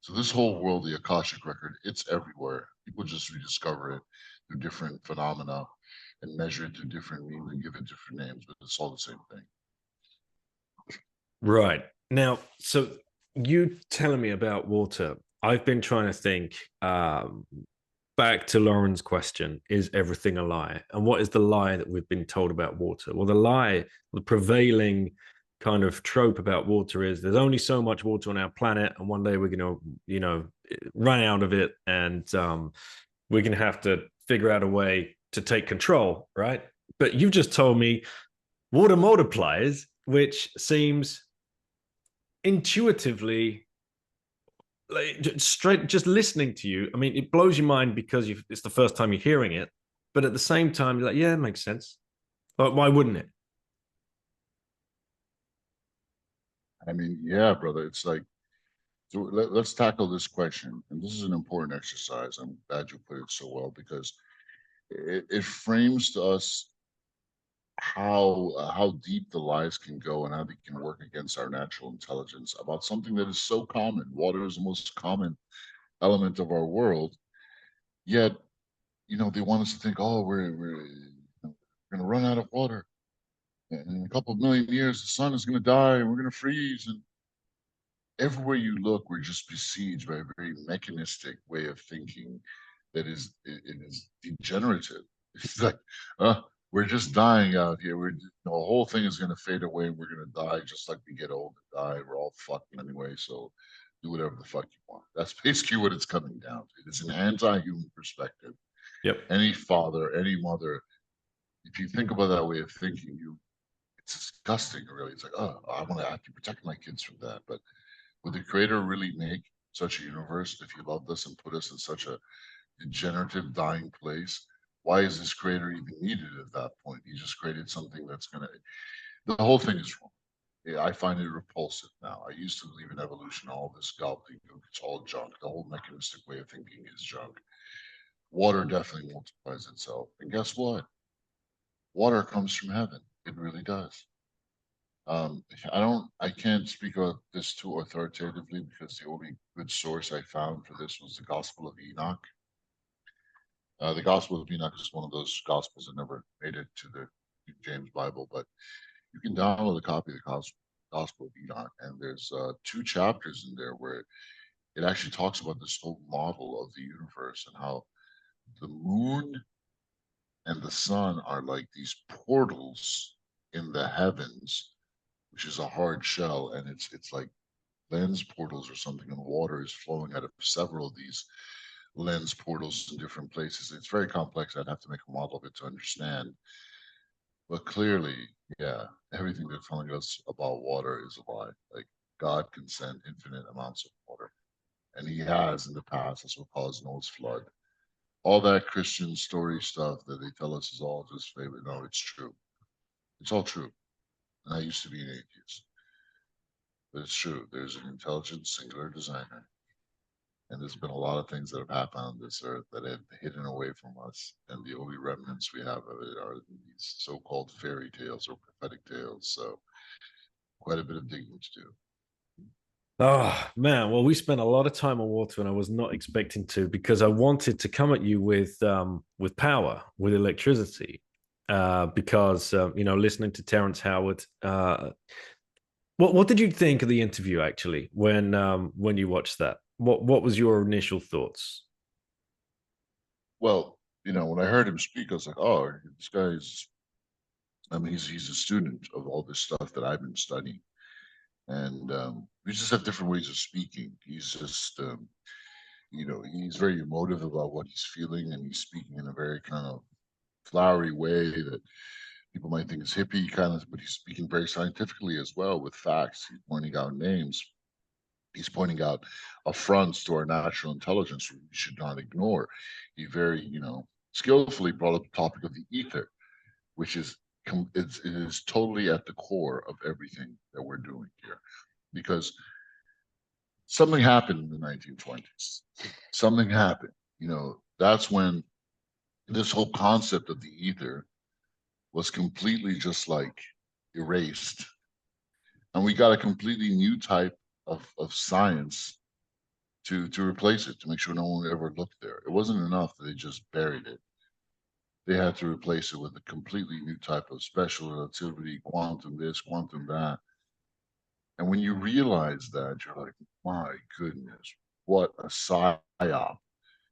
So this whole world, the Akashic record, it's everywhere. People just rediscover it through different phenomena and measure it to different means and give it different names, but it's all the same thing. Right. Now, so you telling me about water, I've been trying to think back to Lauren's question, is everything a lie? And what is the lie that we've been told about water? Well, the lie, the prevailing kind of trope about water is there's only so much water on our planet, and one day we're going to, you know, run out of it, and we're going to have to figure out a way to take control, right? But you've just told me water multiplies, which seems intuitively like straight, just listening to you, I mean, it blows your mind because it's the first time you're hearing it, but at the same time you're like, yeah, it makes sense. But why wouldn't it? I mean, yeah, brother, it's like, so let's tackle this question. And this is an important exercise. I'm glad you put it so well, because it frames to us how deep the lies can go and how they can work against our natural intelligence about something that is so common. Water is the most common element of our world, yet, you know, they want us to think, oh, we're going to run out of water, and in a couple of million years the sun is going to die and we're going to freeze. And everywhere you look, we're just besieged by a very mechanistic way of thinking that is, it is degenerative. It's like, we're just dying out here. The whole thing is going to fade away and we're going to die just like we get old and die. We're all fucked anyway, so do whatever the fuck you want. That's basically what it's coming down to. It's an anti-human perspective. Yep. Any father, any mother, if you think about that way of thinking, it's disgusting, really. It's like, oh, I want to have to protect my kids from that. But would the creator really make such a universe if he loved us and put us in such a degenerative, dying place? Why is this creator even needed at that point? He just created something that's going to, the whole thing is wrong. Yeah, I find it repulsive now. I used to believe in evolution, all this garbage, it's all junk. The whole mechanistic way of thinking is junk. Water definitely multiplies itself. And guess what? Water comes from heaven. It really does. I can't speak of this too authoritatively because the only good source I found for this was the Gospel of Enoch. The Gospel of Enoch is one of those Gospels that never made it to the King James Bible, but you can download a copy of the Gospel of Enoch, and there's 2 chapters in there where it actually talks about this whole model of the universe and how the moon and the sun are like these portals in the heavens, which is a hard shell, and it's like lens portals or something, and water is flowing out of several of these lens portals in different places. It's very complex. I'd have to make a model of it to understand. But clearly, yeah, everything they're telling us about water is a lie. Like, God can send infinite amounts of water, and He has in the past. That's what caused Noah's flood. All that Christian story stuff that they tell us is all just favorite. No, it's true. It's all true. And I used to be an atheist, but it's true. There's an intelligent, singular designer. And there's been a lot of things that have happened on this earth that have hidden away from us. And the only remnants we have of it are these so-called fairy tales or prophetic tales. So quite a bit of digging to do. Oh man, well, we spent a lot of time on water, and I was not expecting to, because I wanted to come at you with power, with electricity, because you know, listening to Terrence Howard. What did you think of the interview actually when you watched that? What was your initial thoughts? Well, you know, when I heard him speak, I was like, oh, this guy's, I mean, he's a student of all this stuff that I've been studying. And we just have different ways of speaking. He's just, you know, he's very emotive about what he's feeling, and he's speaking in a very kind of flowery way that people might think is hippie kind of, but he's speaking very scientifically as well with facts. He's pointing out names. He's pointing out affronts to our natural intelligence we should not ignore. He very, you know, skillfully brought up the topic of the ether, which is it is totally at the core of everything that we're doing here, because something happened in the 1920s. Something happened. You know, that's when this whole concept of the ether was completely just like erased. And we got a completely new type of science to replace it, to make sure no one would ever look there. It wasn't enough that they just buried it. They had to replace it with a completely new type of special relativity, quantum this, quantum that. And when you realize that, you're like, my goodness, what a psyop.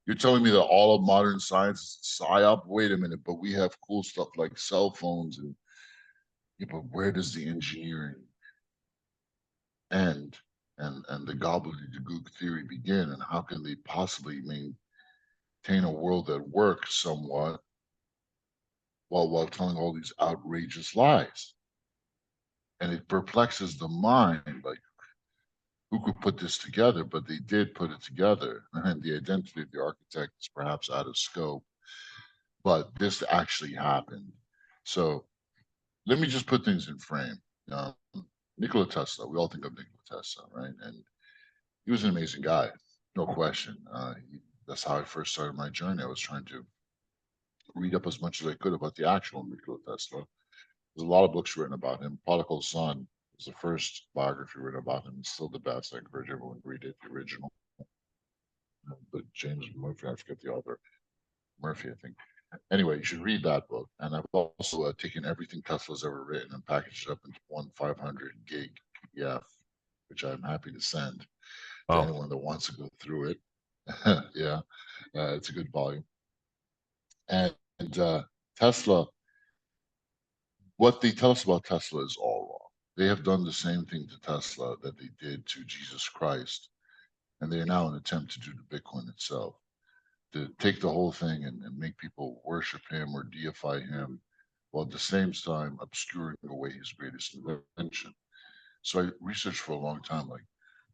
You're telling me that all of modern science is a psyop? Wait a minute, but we have cool stuff like cell phones, and yeah, but where does the engineering end and the gobbledygook theory begin? And how can they possibly maintain a world that works somewhat while telling all these outrageous lies? And it perplexes the mind, like, who could put this together? But they did put it together, and the identity of the architect is perhaps out of scope, but this actually happened. So let me just put things in frame. Um, Nikola Tesla, we all think of Nikola Tesla, right? And he was an amazing guy, no question. That's how I first started my journey. I was trying to read up as much as I could about the actual Nikola Tesla. There's a lot of books written about him. Prodigal Son was the first biography written about him. It's still the best. I encourage everyone to read it, the original. But James Murphy, I forget the author. Murphy, I think. Anyway, you should read that book. And I've also taken everything Tesla's ever written and packaged it up into one 500 gig PDF, which I'm happy to send to Oh, anyone that wants to go through it. Yeah, it's a good volume. And Tesla, what they tell us about Tesla is all wrong. They have done the same thing to Tesla that they did to Jesus Christ, and they are now an attempt to do to Bitcoin itself, to take the whole thing and make people worship him or deify him, while at the same time obscuring away his greatest invention. So I researched for a long time, like,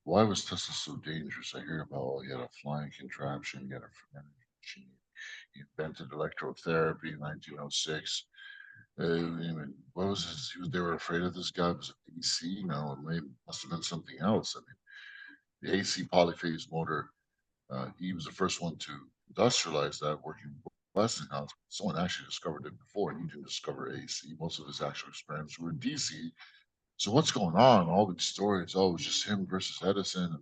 why was Tesla so dangerous? I hear about, oh, he had a flying contraption, he had a fermenting machine, he invented electrotherapy in 1906. What was his? They were afraid of this guy. Was it AC? No, it must have been something else. I mean, the AC polyphase motor. He was the first one to industrialize that, working with Westinghouse. Someone actually discovered it before, and he didn't discover AC. Most of his actual experiments were DC. So what's going on? All these stories. Oh, it was just him versus Edison,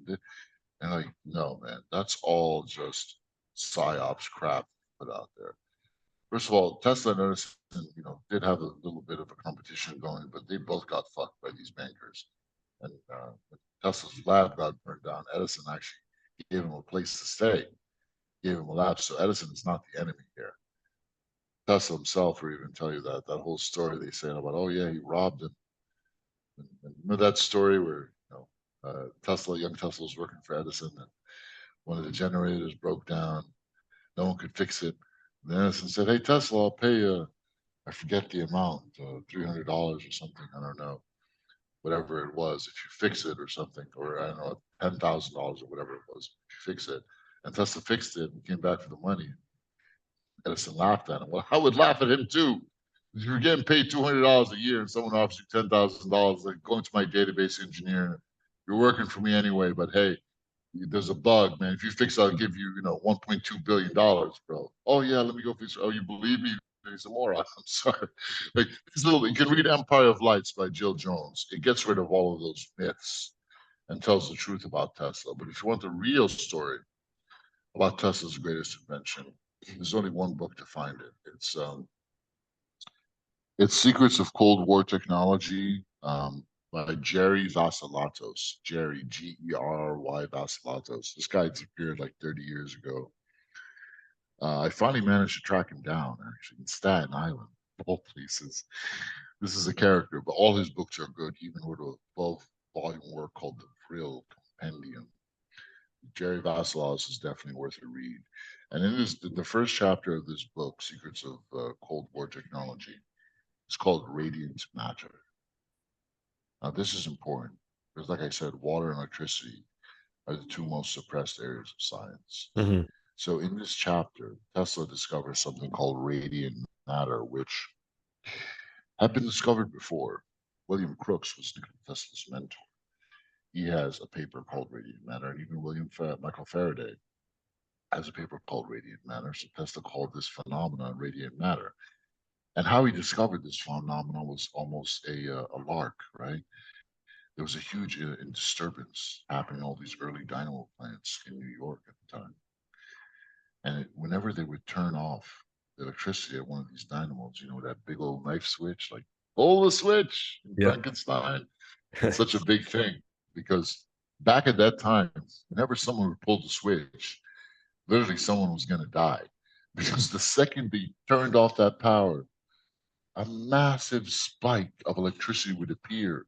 and like, no, man, that's all just psyops crap put out there. First of all, Tesla and Edison, you know, did have a little bit of a competition going, but they both got fucked by these bankers. And Tesla's lab got burned down. Edison actually gave him a place to stay, gave him a lab. So Edison is not the enemy here. Tesla himself will even tell you that whole story they say about, oh yeah, he robbed him. And you know that story where, you know, young Tesla was working for Edison, and one of the generators broke down. No one could fix it. And Edison said, "Hey Tesla, I'll pay you. I forget the amount, $300 or something. I don't know, whatever it was. If you fix it or something, or I don't know, $10,000 or whatever it was, if you fix it." And Tesla fixed it and came back for the money. Edison laughed at him. Well, I would laugh at him too. If you're getting paid $200 a year and someone offers you $10,000, like, going to my database engineer, you're working for me anyway. But hey, there's a bug, man. If you fix it, I'll give you, $1.2 billion, bro. Oh yeah, let me go fix it. Oh, you believe me? He's a moron. I'm sorry. Like this little, you can read Empire of Lights by Jill Jones. It gets rid of all of those myths and tells the truth about Tesla. But if you want the real story about Tesla's greatest invention, there's only one book to find it. It's Secrets of Cold War Technology, by Jerry Vassilatos. Jerry, Gery Vassilatos. This guy disappeared like 30 years ago. I finally managed to track him down, actually, in Staten Island, of all places. This is a character, but all his books are good. He even wrote a 12-volume work called The Vril Compendium. Jerry Vassilatos is definitely worth a read. And in the first chapter of this book, Secrets of Cold War Technology, it's called Radiant Matter. Now, this is important because, like I said, water and electricity are the two most suppressed areas of science. Mm-hmm. So, in this chapter, Tesla discovers something called radiant matter, which had been discovered before. William Crookes was Tesla's mentor. He has a paper called Radiant Matter, and even Michael Faraday has a paper called Radiant Matter. So Tesla called this phenomenon radiant matter. And how he discovered this phenomenon was almost a lark, right? There was a huge disturbance happening in all these early dynamo plants in New York at the time. And whenever they would turn off the electricity at one of these dynamos, that big old knife switch, like pull the switch in Yeah. Frankenstein. It's such a big thing because back at that time, whenever someone would pull the switch, literally someone was going to die because the second they turned off that power, a massive spike of electricity would appear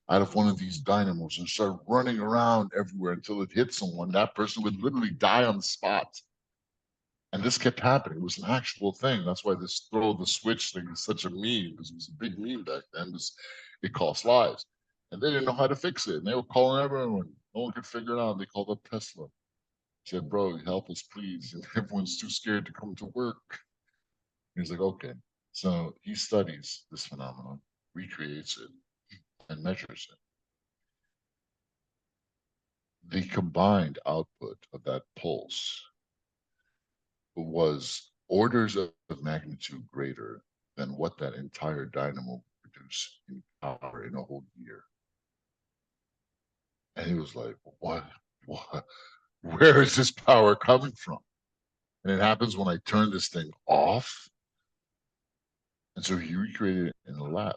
out of one of these dynamos and start running around everywhere until it hit someone. That person would literally die on the spot. And this kept happening. It was an actual thing. That's why this throw the switch thing is such a meme, because it was a big meme back then. It cost lives. And they didn't know how to fix it. And they were calling everyone. No one could figure it out. They called up Tesla. Said, bro, help us, please. And everyone's too scared to come to work. He's like, okay. So he studies this phenomenon, recreates it, and measures it. The combined output of that pulse was orders of magnitude greater than what that entire dynamo produced in power in a whole year. And he was like, what? Where is this power coming from? And it happens when I turn this thing off. And so he recreated it in the lab.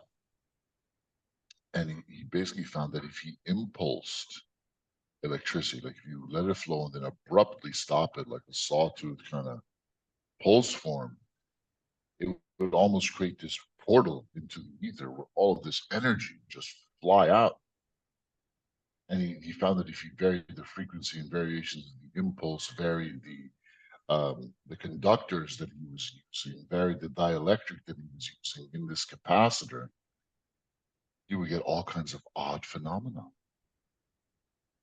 And he basically found that if he impulsed electricity, like if you let it flow and then abruptly stop it, like a sawtooth kind of pulse form, it would almost create this portal into the ether where all of this energy just fly out. And he found that if you vary the frequency and variations of the impulse, vary the conductors that he was using, vary the dielectric that he was using in this capacitor, you would get all kinds of odd phenomena.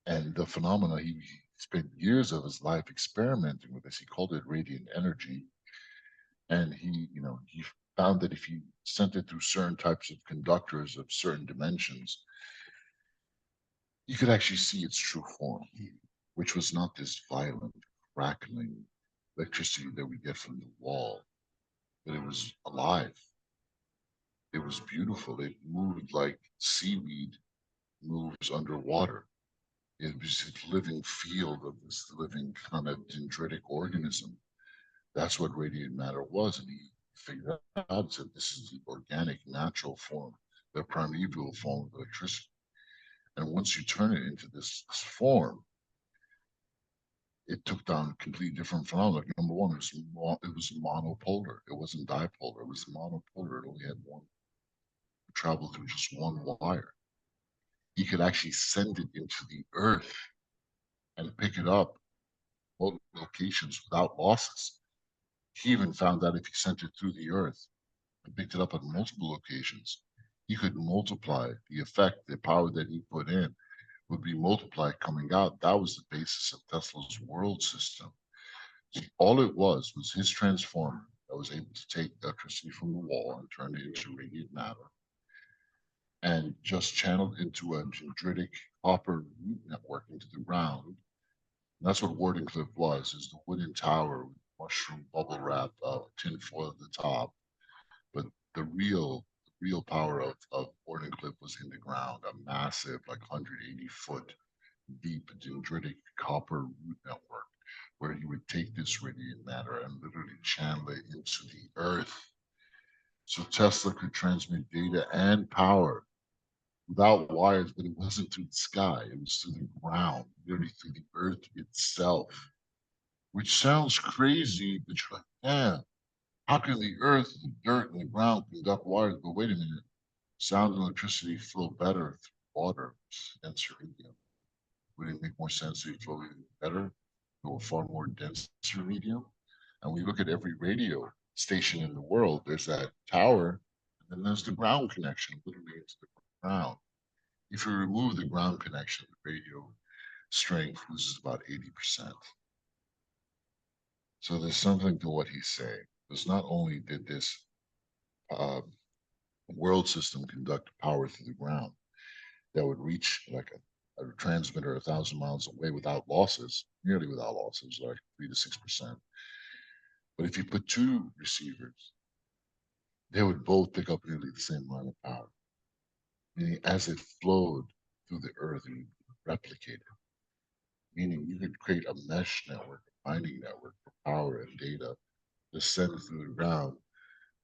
And the phenomena, he spent years of his life experimenting with this. He called it radiant energy. And he found that if he sent it through certain types of conductors of certain dimensions, you could actually see its true form, which was not this violent, crackling electricity that we get from the wall, but it was alive. It was beautiful. It moved like seaweed moves underwater. It was a living field of this living kind of dendritic organism. That's what radiant matter was. And he figured out that this is the organic, natural form, the primeval form of electricity. And once you turn it into this form, it took down a completely different phenomena. Like, number one, it was monopolar. It wasn't dipolar. It was monopolar. It only had one. It traveled through just one wire. He could actually send it into the earth and pick it up multiple locations without losses. He even found that if he sent it through the earth and picked it up at multiple locations, he could multiply the effect, the power that he put in would be multiplied coming out. That was the basis of Tesla's world system. All it was his transformer that was able to take electricity from the wall and turn it into radiant matter and just channeled into a dendritic copper root network into the ground And that's what Wardenclyffe was, is the wooden tower with mushroom bubble wrap, tinfoil at the top. But the real power of Wardenclyffe was in the ground, a massive, like 180-foot deep dendritic copper root network, where he would take this radiant matter and literally channel it into the earth. So Tesla could transmit data and power without wires, but it wasn't through the sky. It was through the ground, literally through the earth itself, which sounds crazy, but you're like, yeah, how can the earth, the dirt, and the ground conduct wires? But wait a minute, sound and electricity flow better through water and medium. Would it make more sense to flow even better through a far more denser medium? And we look at every radio station in the world, there's that tower, and then there's the ground connection, literally into the ground. If you remove the ground connection, the radio strength loses about 80%. So there's something to what he's saying. Because not only did this world system conduct power through the ground that would reach like a transmitter 1,000 miles away without losses, nearly without losses, like 3 to 6%. But if you put two receivers, they would both pick up nearly the same amount of power. Meaning as it flowed through the earth, it would replicate it. Meaning you could create a mesh network, a binding network for power and data to send through the ground.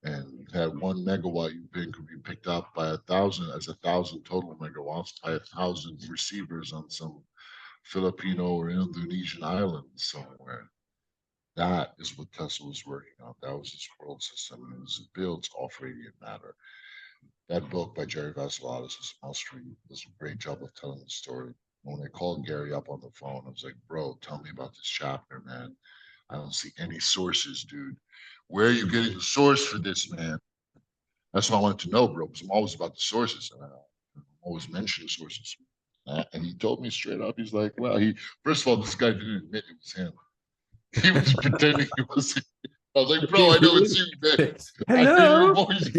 And you had 1 megawatt you think could be picked up by 1,000 as 1,000 total megawatts by 1,000 receivers on some Filipino or Indonesian island somewhere. That is what Tesla was working on. That was his world system, and it was built off radiant matter. That book by Jerry Vassalatos is a must read. Does a great job of telling the story. When I called Gary up on the phone, I was like, bro, tell me about this chapter, man. I don't see any sources, dude. Where are you getting the source for this, man? That's what I wanted to know, bro, because I'm always about the sources. I'm always mentioning sources. And he told me straight up, he's like, well, first of all, this guy didn't admit it was him. He was pretending it was him. I was like, bro, I know it's you, man. I hear your Hello. voice,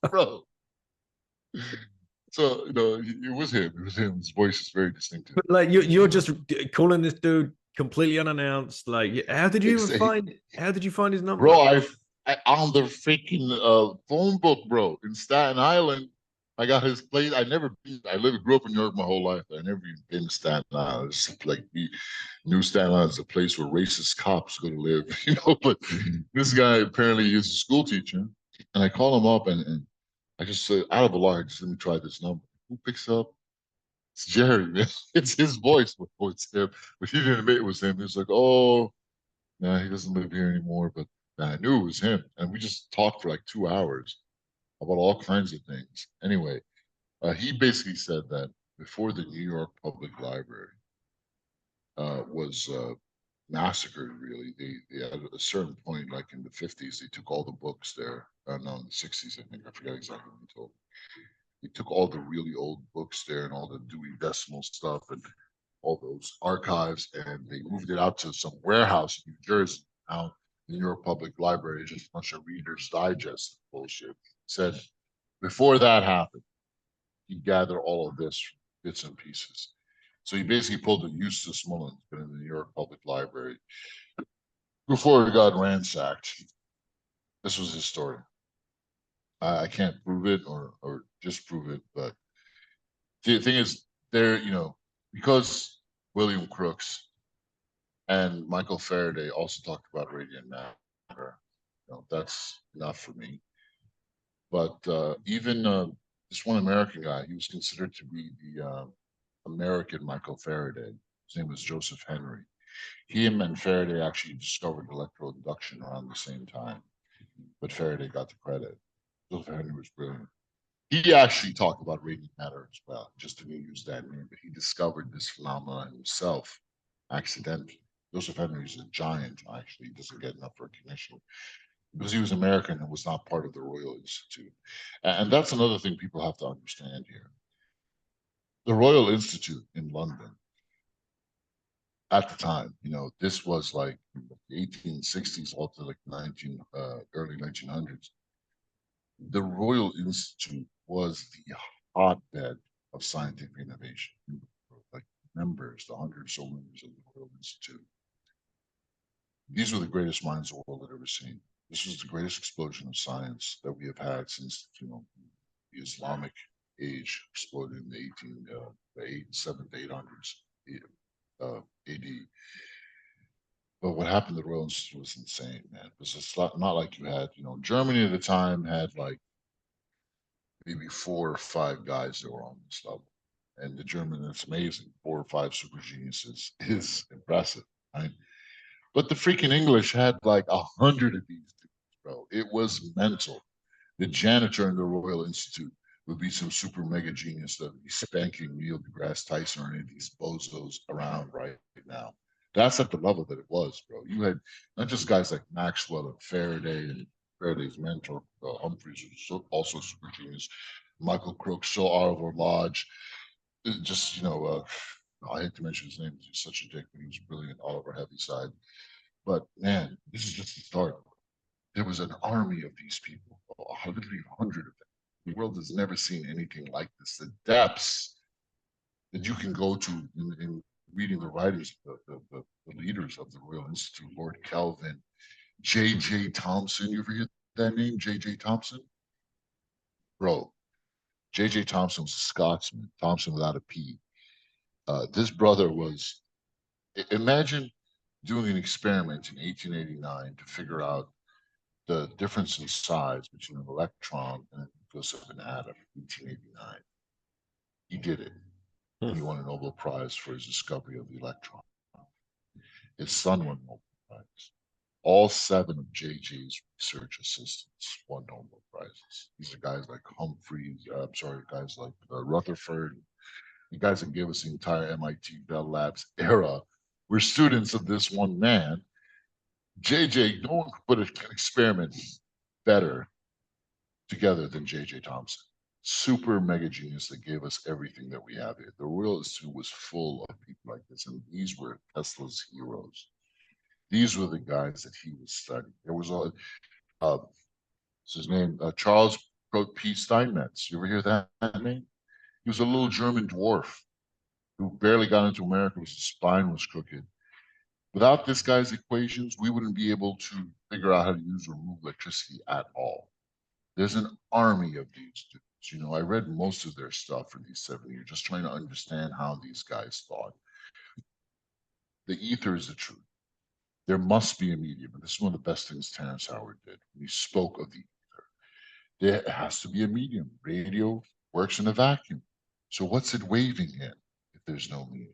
bro. So, it was him. It was him. His voice is very distinctive. But like you're just calling this dude completely unannounced. Like, how did you find his number? Bro, I on the freaking phone book, bro, in Staten Island. I got his place. I never been. Grew up in New York my whole life. I never even been to Staten Island. It's like New Staten Island is a place where racist cops go to live, But this guy apparently is a school teacher, and I call him up, and I just say, out of a large, just let me try this number. Who picks up? It's Jerry, man. It's his voice. Oh, it's him. But he didn't admit it was him. He was like, oh, nah, he doesn't live here anymore. But I knew it was him. And we just talked for like 2 hours about all kinds of things. Anyway, he basically said that before the New York Public Library was massacred, really, they at a certain point, like in the 50s, they took all the books there. No, in the 60s, I think. I forget exactly what he told me. He took all the really old books there and all the Dewey Decimal stuff and all those archives, and they moved it out to some warehouse in New Jersey. Now, the New York Public Library is just a bunch of Reader's Digest bullshit. Said before that happened, he gathered all of this bits and pieces. So he basically pulled a Eustace Mullins, been in the New York Public Library before it got ransacked. This was his story. I can't prove it or disprove it, but the thing is, there, because William Crookes and Michael Faraday also talked about radiant matter, that's enough for me. But even this one American guy, he was considered to be the American Michael Faraday. His name was Joseph Henry. He and Faraday actually discovered electroinduction around the same time, but Faraday got the credit. Joseph Henry was brilliant. He actually talked about radiant matter as well, just to use that name, but he discovered this phenomenon himself accidentally. Joseph Henry is a giant, actually. He doesn't get enough recognition because he was American and was not part of the Royal Institute. And that's another thing people have to understand here. The Royal Institute in London, at the time, this was like the 1860s all to like early 1900s. The Royal Institute was the hotbed of scientific innovation. Like members, the 100 or so members of the Royal Institute. These were the greatest minds the world had ever seen. This was the greatest explosion of science that we have had since, the Islamic age exploded in the 7th, 800s AD. But what happened to the Royal Institute was insane, man. It was just not like you had, Germany at the time had like maybe 4 or 5 guys that were on this level. And the German, it's amazing. 4 or 5 super geniuses is impressive, right? But the freaking English had like 100 of these dudes, bro. It was mental. The janitor in the Royal Institute would be some super mega genius that would be spanking Neil deGrasse Tyson or any of these bozos around right now. That's at the level that it was, bro. You had not just guys like Maxwell and Faraday and Faraday's mentor, Humphreys, was also super genius. Michael Crook, Sir Oliver Lodge. Just, I hate to mention his name. He's such a dick, but he was brilliant. Oliver Heaviside. But man, this is just the start. There was an army of these people, literally 100 of them. The world has never seen anything like this. The depths that you can go to in reading the writings of the leaders of the Royal Institute, Lord Kelvin, J.J. Thomson. You ever hear that name, J.J. Thomson? Bro, J.J. Thomson was a Scotsman, Thomson without a P. This brother was, imagine doing an experiment in 1889 to figure out the difference in size between an electron and the nucleus of an atom in 1889. He did it. And he won a Nobel Prize for his discovery of the electron. His son won a Nobel Prize. All 7 of JJ's research assistants won Nobel Prizes. These are guys like guys like Rutherford. The guys that gave us the entire MIT Bell Labs era were students of this one man. JJ, no one could put an experiment better together than JJ Thomson. Super mega genius that gave us everything that we have here. The Royal Institute was full of people like this, and these were Tesla's heroes. These were the guys that he was studying. There was what's his name? Charles P. Steinmetz. You ever hear that name? He was a little German dwarf who barely got into America because his spine was crooked. Without this guy's equations, we wouldn't be able to figure out how to use or remove electricity at all. There's an army of these dudes. I read most of their stuff for these 7 years, just trying to understand how these guys thought. The ether is the truth. There must be a medium, and this is one of the best things Terrence Howard did when he spoke of the ether. There has to be a medium. Radio works in a vacuum. So what's it waving in if there's no medium?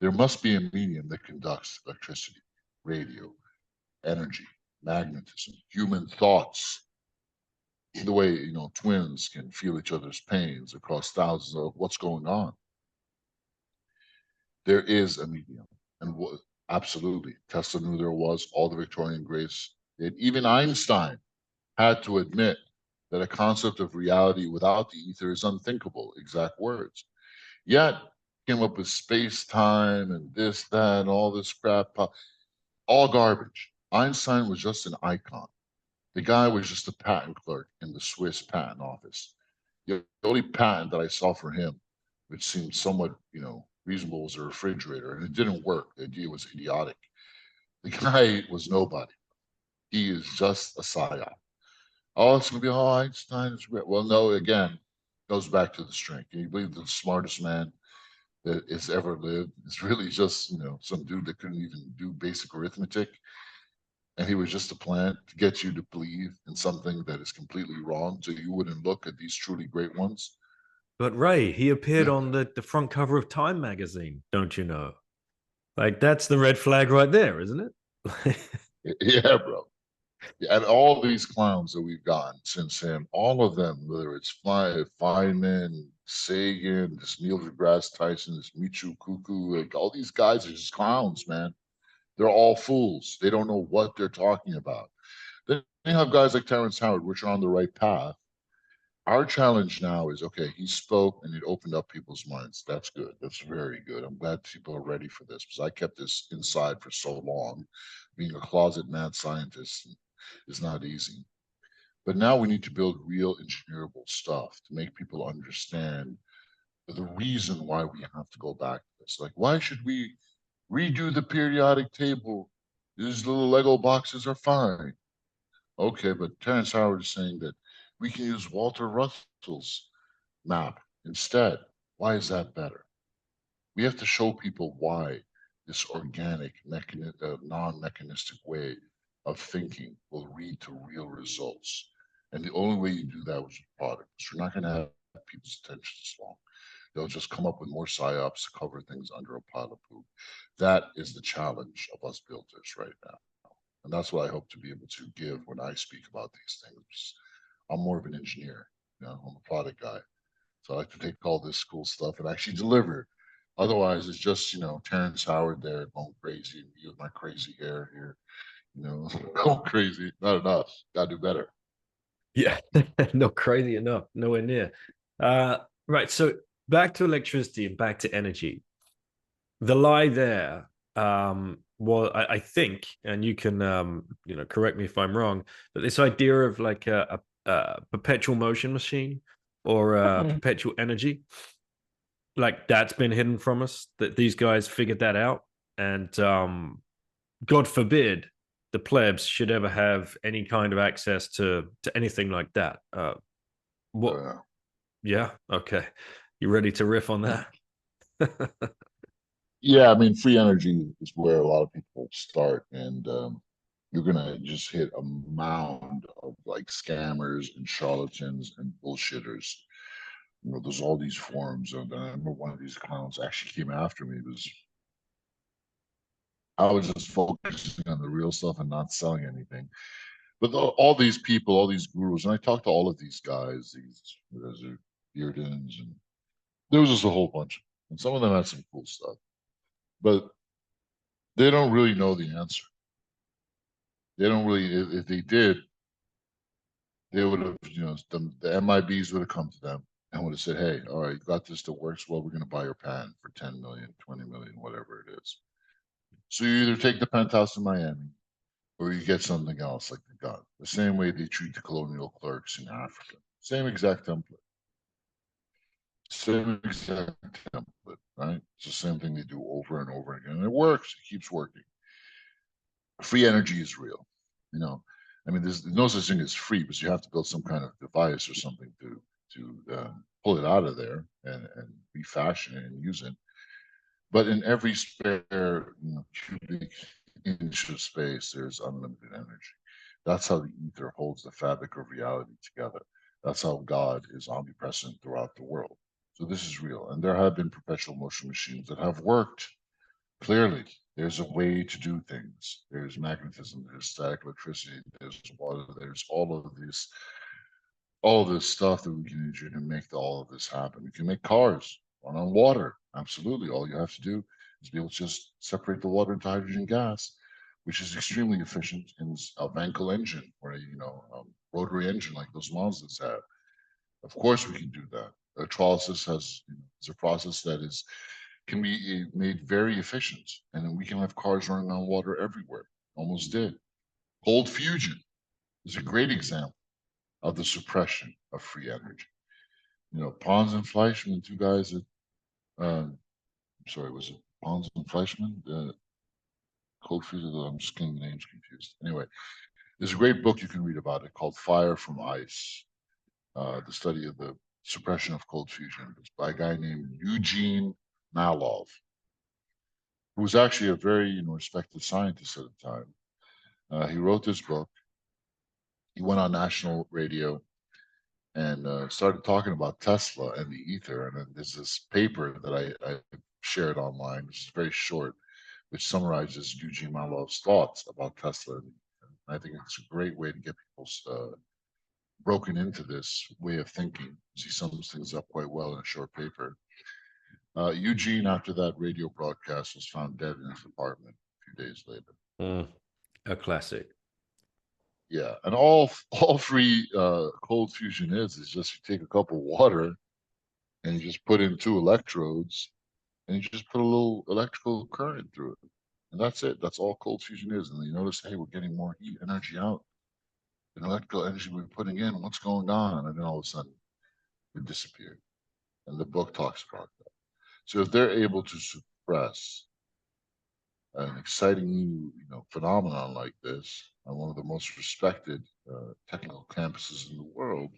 There must be a medium that conducts electricity, radio, energy, magnetism, human thoughts. The way, twins can feel each other's pains across thousands of what's going on. There is a medium. And absolutely, Tesla knew there was, all the Victorian greats did. Even Einstein had to admit that a concept of reality without the ether is unthinkable, exact words. Yet, came up with space-time and this, that, and all this crap, all garbage. Einstein was just an icon. The guy was just a patent clerk in the Swiss patent office. The only patent that I saw for him, which seemed somewhat, reasonable, was a refrigerator, and it didn't work. The idea was idiotic. The guy was nobody. He is just a psyop. Oh, it's going to be, Einstein is great. Well, no, again, goes back to the strength. Can you believe the smartest man that has ever lived is really just, some dude that couldn't even do basic arithmetic? And he was just a plant to get you to believe in something that is completely wrong, so you wouldn't look at these truly great ones. But Ray, he appeared on the front cover of Time magazine, don't you know? Like, that's the red flag right there, isn't it? Yeah, bro. And all these clowns that we've gotten since him, all of them, whether it's Feynman, Sagan, this Neil deGrasse Tyson, this Michio Kaku, like all these guys are just clowns, man. They're all fools. They don't know what they're talking about. Then you have guys like Terrence Howard, which are on the right path. Our challenge now is, okay, he spoke and it opened up people's minds. That's good. That's very good. I'm glad people are ready for this because I kept this inside for so long. Being a closet mad scientist is not easy. But now we need to build real engineerable stuff to make people understand the reason why we have to go back to this. Like, why should we redo the periodic table? These little Lego boxes are fine. Okay, but Terrence Howard is saying that we can use Walter Russell's map instead. Why is that better? We have to show people why this organic, non-mechanistic way of thinking will lead to real results. And the only way you do that with your product is you're not going to have people's attention this long. They'll just come up with more psyops to cover things under a pile of poop. That is the challenge of us builders right now. And that's what I hope to be able to give when I speak about these things. I'm more of an engineer, you know, I'm a product guy. So I like to take all this cool stuff and actually deliver. Otherwise, it's just, you know, Terrence Howard there going crazy, and me with my crazy hair here, you know, going crazy. Not enough. Gotta do better. Yeah, not crazy enough, nowhere near. Right. So back to electricity and back to energy. The lie there, well, I think, and you can, you know, correct me if I'm wrong, but this idea of like a perpetual motion machine or perpetual energy, like that's been hidden from us. That these guys figured that out, and God forbid the plebs should ever have any kind of access to anything like that. What? Yeah. Okay. You ready to riff on that? Yeah, I mean, free energy is where a lot of people start, and you're gonna just hit a mound of like scammers and charlatans and bullshitters. You know, there's all these forums, and I remember one of these clowns actually came after me. It was I was just focusing on the real stuff and not selling anything. But all these people, all these gurus, and I talked to all of these guys, these Beardens, and there was just a whole bunch. And some of them had some cool stuff, but they don't really know the answer. They don't really. If they did, they would have, you know, the MIBs would have come to them and would have said, "Hey, all right, you got this that works well. We're going to buy your patent for 10 million, 20 million, whatever it is." So you either take the penthouse in Miami or you get something else like the gun. The same way they treat the colonial clerks in Africa. Same exact template. Same exact template, right? It's the same thing they do over and over again. And it works. It keeps working. Free energy is real. You know, I mean, there's no such thing as free, because you have to build some kind of device or something to pull it out of there and refashion it and use it. But in every spare, you know, cubic inch of space, there's unlimited energy. That's how the ether holds the fabric of reality together. That's how God is omnipresent throughout the world. So this is real. And there have been perpetual motion machines that have worked. Clearly, there's a way to do things. There's magnetism, there's static electricity, there's water, there's all this stuff that we can engineer to make all of this happen. We can make cars run on water. Absolutely. All you have to do is be able to just separate the water into hydrogen gas, which is extremely efficient in a Wankel engine or a, you know, rotary engine like those Mazdas have. Of course, we can do that. Electrolysis is a process that can be made very efficient, and then we can have cars running on water everywhere. Almost did. Cold fusion is a great example of the suppression of free energy. You know, Pons and Fleischmann, two guys that, sorry, was it Pons and Fleischmann? Cold fusion, I'm just getting the names confused. Anyway, there's a great book you can read about it called Fire from Ice, the study of the suppression of cold fusion. It's by a guy named Eugene Malov, who was actually a very, you know, respected scientist at the time. He wrote this book. He went on national radio and started talking about Tesla and the ether. And then there's this paper that I shared online, which is very short, which summarizes Eugene Malov's thoughts about Tesla. And I think it's a great way to get people broken into this way of thinking. He sums things up quite well in a short paper. Eugene, after that radio broadcast, was found dead in his apartment a few days later. A classic. Yeah, and all free cold fusion is just you take a cup of water and you just put in two electrodes and you just put a little electrical current through it. And that's it. That's all cold fusion is. And then you notice, hey, we're getting more heat energy out. And electrical energy we're putting in, what's going on? And then all of a sudden it disappeared. And the book talks about that. So if they're able to press an exciting new, phenomenon like this on one of the most respected technical campuses in the world,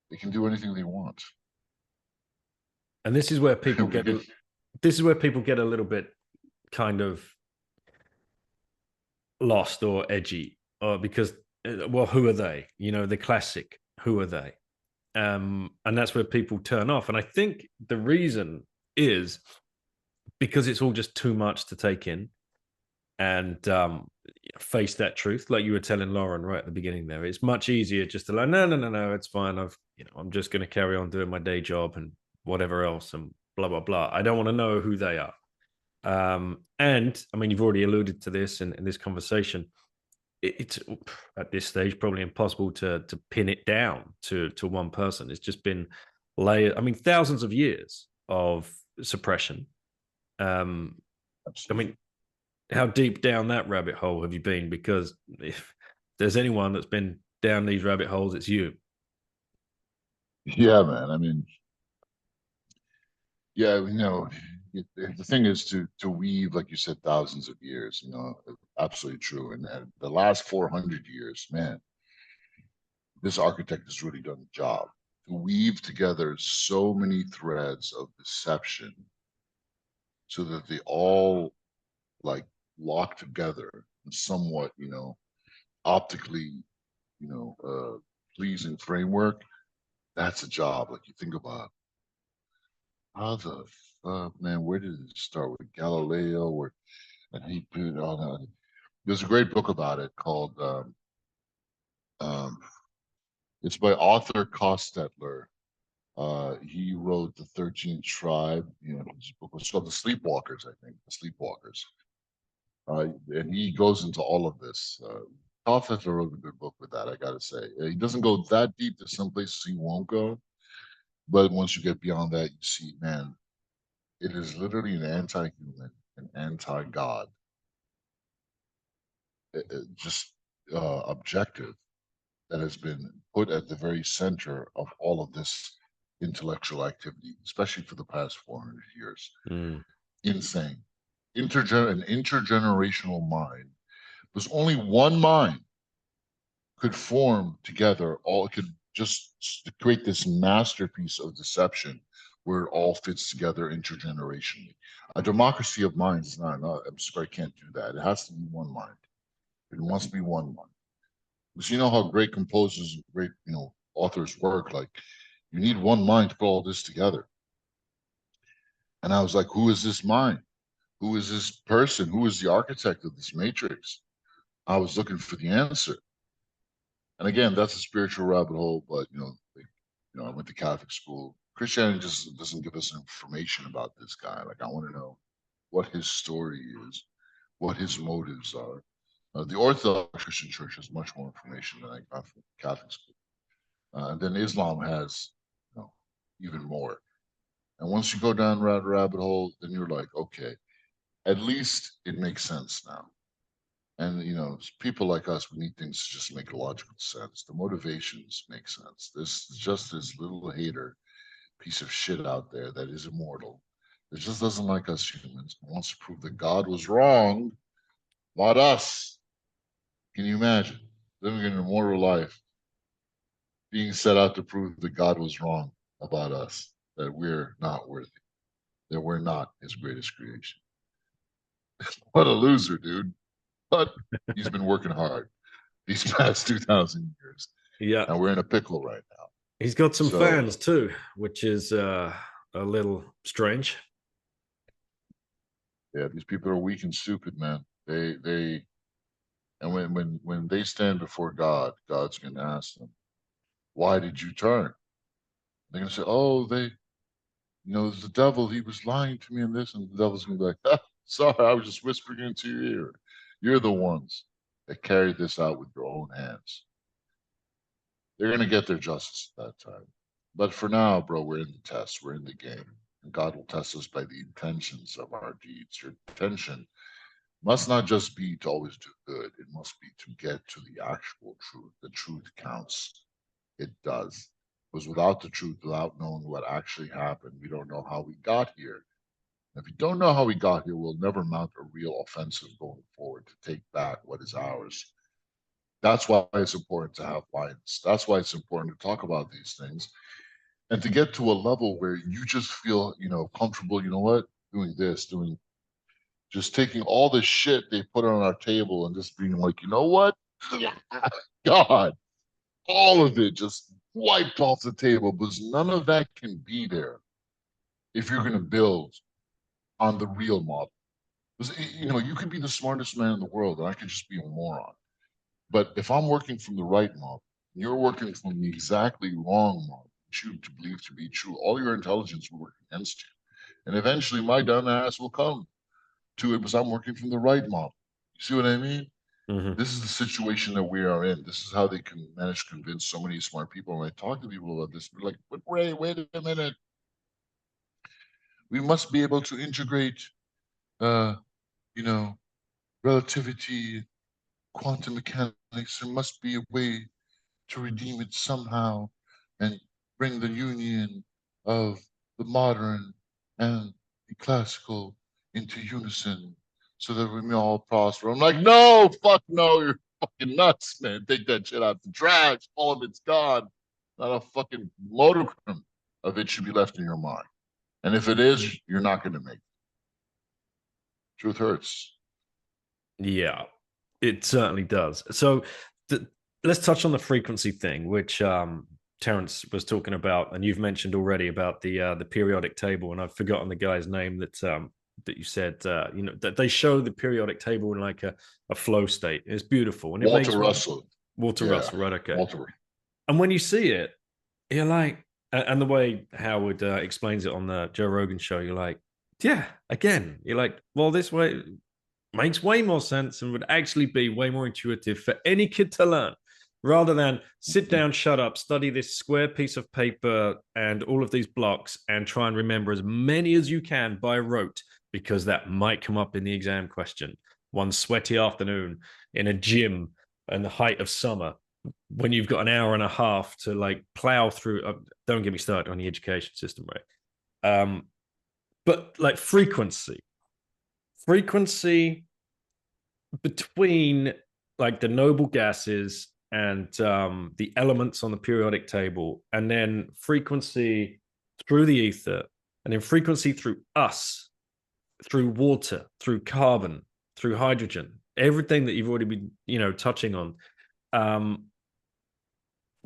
they can do anything they want. And this is where people We get get- this is where people get a little bit kind of lost or edgy, or because well, who are they? The classic, who are they? And that's where people turn off. And I think the reason is because it's all just too much to take in and face that truth. Like you were telling Lauren right at the beginning there, it's much easier just to like, no, it's fine. I'm just going to carry on doing my day job and whatever else and blah, blah, blah. I don't want to know who they are. And I mean, you've already alluded to this in this conversation. It's at this stage probably impossible to pin it down to one person. It's just been layered. I mean, thousands of years of suppression. I mean, how deep down that rabbit hole have you been? Because if there's anyone that's been down these rabbit holes, it's you. Yeah, man. I mean, yeah, the thing is to weave, like you said, thousands of years, absolutely true. And the last 400 years, man, this architect has really done the job to weave together so many threads of deception so that they all like lock together in somewhat, optically, pleasing framework. That's a job. Like you think about how the fuck, man, where did it start with Galileo? And he put on there's a great book about it called um, it's by Arthur Kostetler. He wrote The 13th Tribe. His book was called The Sleepwalkers, I think. The Sleepwalkers. And he goes into all of this. Kostetler wrote a good book with that, I gotta say. He doesn't go that deep. There's some places he won't go. But once you get beyond that, you see, man, it is literally an anti-human, an anti-God, just objective that has been put at the very center of all of this intellectual activity, especially for the past 400 years. Insane. An intergenerational mind. There's only one mind could form together, all could just create this masterpiece of deception where it all fits together intergenerationally. A democracy of minds is not enough. I'm sorry, I can't do that. It has to be one mind. It must be one mind. Because you know how great composers and great, authors work. Like, you need one mind to put all this together. And I was like, who is this mind? Who is this person? Who is the architect of this matrix? I was looking for the answer. And again, that's a spiritual rabbit hole, but I went to Catholic school. Christianity just doesn't give us information about this guy. Like, I want to know what his story is, what his motives are. The Orthodox Christian Church has much more information than I got from Catholic school. And then Islam has, even more. And once you go down that rabbit hole, then you're like, okay, at least it makes sense now. And people like us, we need things to just make logical sense. The motivations make sense. There's just this little hater piece of shit out there that is immortal, that just doesn't like us humans, and wants to prove that God was wrong, not us. Can you imagine living an immortal life, being set out to prove that God was wrong about us, that we're not worthy, that we're not his greatest creation? What a loser, dude. But he's been working hard these past 2,000 years. Yeah. And we're in a pickle right now. He's got some So, fans too, which is a little strange. Yeah, these people are weak and stupid, man. And when they stand before God, God's gonna ask them, why did you turn? They're gonna say, oh, the devil, he was lying to me in this, and the devil's gonna be like, ah, sorry, I was just whispering into your ear. You're the ones that carried this out with your own hands. They're going to get their justice at that time. But for now, bro, we're in the test. We're in the game. And God will test us by the intentions of our deeds. Your intention must not just be to always do good. It must be to get to the actual truth. The truth counts. It does. Because without the truth, without knowing what actually happened, we don't know how we got here. If you don't know how we got here, we'll never mount a real offensive going forward to take back what is ours. That's why it's important to have lines. That's why it's important to talk about these things and to get to a level where you just feel, comfortable, you know what, doing this, just taking all the shit they put on our table and just being like, you know what? God, all of it just wiped off the table because none of that can be there if you're going to build on the real model. Because, you could be the smartest man in the world and I could just be a moron. But if I'm working from the right model, you're working from the exactly wrong model, which you to believe to be true, all your intelligence will work against you. And eventually my dumb ass will come to it because I'm working from the right model. You see what I mean? Mm-hmm. This is the situation that we are in. This is how they can manage to convince so many smart people. When I talk to people about this, they're like, but Ray, wait a minute. We must be able to integrate, you know, relativity, quantum mechanics. There must be a way to redeem it somehow and bring the union of the modern and the classical into unison so that we may all prosper. I'm like, no, fuck no, you're fucking nuts, man. Take that shit out the trash. All of it's gone. Not a fucking modicum of it should be left in your mind. And if it is, you're not going to make it. Truth hurts. Yeah, it certainly does. So let's touch on the frequency thing, which Terence was talking about, and you've mentioned already about the periodic table, and I've forgotten the guy's name that you said. That they show the periodic table in like a flow state. It's beautiful, and it Walter makes Russell. Walter Yeah, Russell, right? Okay. Walter. And when you see it, you're like, and the way Howard explains it on the Joe Rogan show, you're like, yeah, again, you're like, well, this way makes way more sense and would actually be way more intuitive for any kid to learn rather than sit down, shut up, study this square piece of paper and all of these blocks and try and remember as many as you can by rote, because that might come up in the exam question one sweaty afternoon in a gym in the height of summer when you've got an hour and a half to like plow through. Don't get me started on the education system, right? But like frequency between like the noble gases and the elements on the periodic table, and then frequency through the ether, and then frequency through us, through water, through carbon, through hydrogen, everything that you've already been, touching on.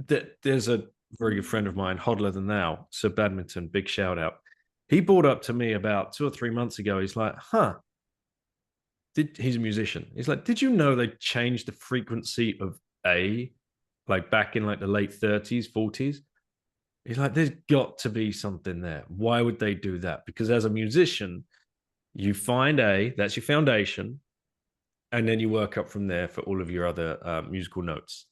That there's a very good friend of mine, Hodler than Thou, Sir Badminton, big shout out. He brought up to me about 2 or 3 months ago. He's like, he's a musician. He's like, did you know they changed the frequency of A, like back in like the late 30s, 40s? He's like, there's got to be something there. Why would they do that? Because as a musician, you find A, that's your foundation, and then you work up from there for all of your other musical notes.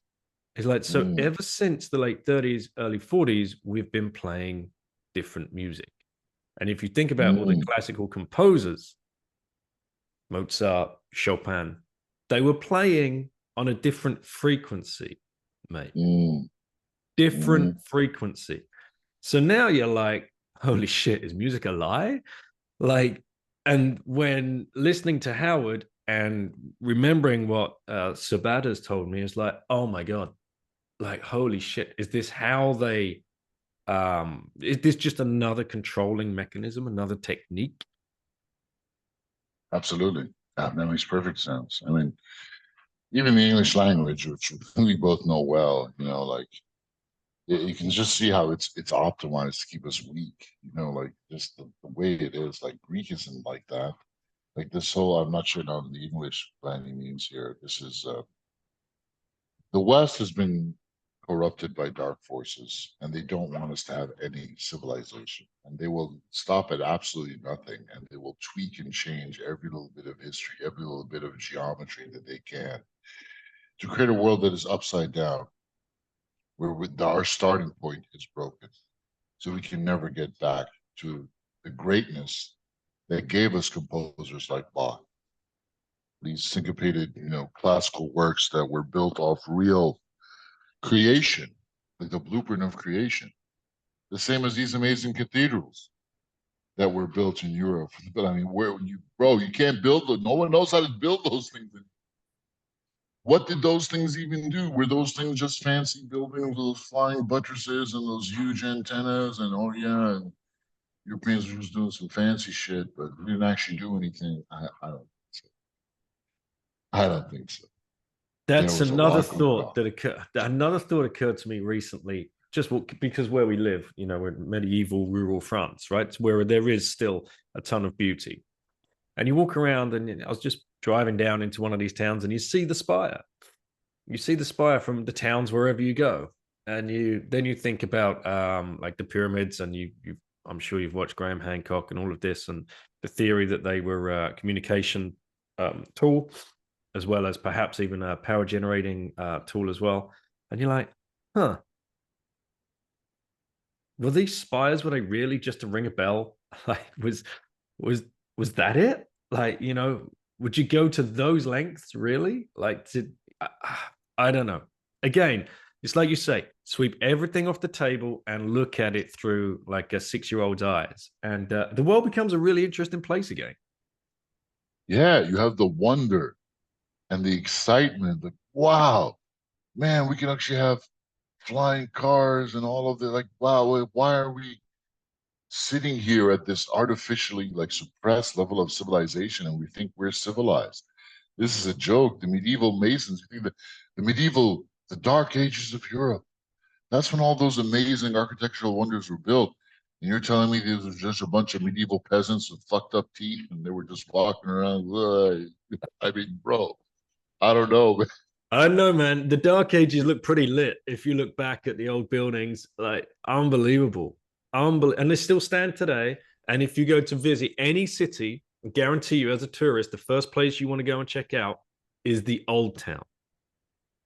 It's like, so ever since the late 30s, early 40s, we've been playing different music. And if you think about all the classical composers, Mozart, Chopin, they were playing on a different frequency, mate. Different frequency. So now you're like, holy shit, is music a lie? Like, and when listening to Howard and remembering what Sabat has told me, is like, oh my God, like, holy shit, is this how they, is this just another controlling mechanism, another technique? Absolutely. That makes perfect sense. I mean, even the English language, which we both know well, like you can just see how it's optimized to keep us weak, like just the way it is. Like Greek isn't like that. Like this whole, I'm not sure now the English by any means here. This is the West has been corrupted by dark forces, and they don't want us to have any civilization. And they will stop at absolutely nothing, and they will tweak and change every little bit of history, every little bit of geometry that they can to create a world that is upside down, where our starting point is broken. So we can never get back to the greatness that gave us composers like Bach. These syncopated, classical works that were built off real creation, like the blueprint of creation. The same as these amazing cathedrals. that were built in Europe. But I mean, bro, you can't build them. No one knows how to build those things. What did those things even do? Were those things just fancy buildings with those flying buttresses and those huge antennas? And oh yeah, and Europeans were just doing some fancy shit, but didn't actually do anything. I don't think so. I don't think so. There That's was a another lot going thought on. that occurred. Another thought occurred to me recently, just because where we live, we're in medieval rural France, right? Where there is still a ton of beauty. And you walk around, and I was just driving down into one of these towns, and you see the spire. You see the spire from the towns wherever you go, and you think about like the pyramids, and I'm sure you've watched Graham Hancock and all of this, and the theory that they were a communication tool, as well as perhaps even a power generating tool as well. And you're like, huh, were these spires, were they really just to ring a bell? Like, was was that it? Like, would you go to those lengths really? Like, I don't know. Again, it's like you say, sweep everything off the table and look at it through like a 6-year-old's eyes, and the world becomes a really interesting place again. Yeah, you have the wonder and the excitement. Like, wow, man, we can actually have flying cars and all of the like, wow, why are we sitting here at this artificially like suppressed level of civilization and we think we're civilized? This is a joke. The medieval Masons, you think that the dark ages of Europe, that's when all those amazing architectural wonders were built. And you're telling me these were just a bunch of medieval peasants with fucked up teeth and they were just walking around. I mean, bro, I don't know. I know, man. The Dark Ages look pretty lit if you look back at the old buildings. Like, unbelievable. And they still stand today. And if you go to visit any city, I guarantee you, as a tourist, the first place you want to go and check out is the old town.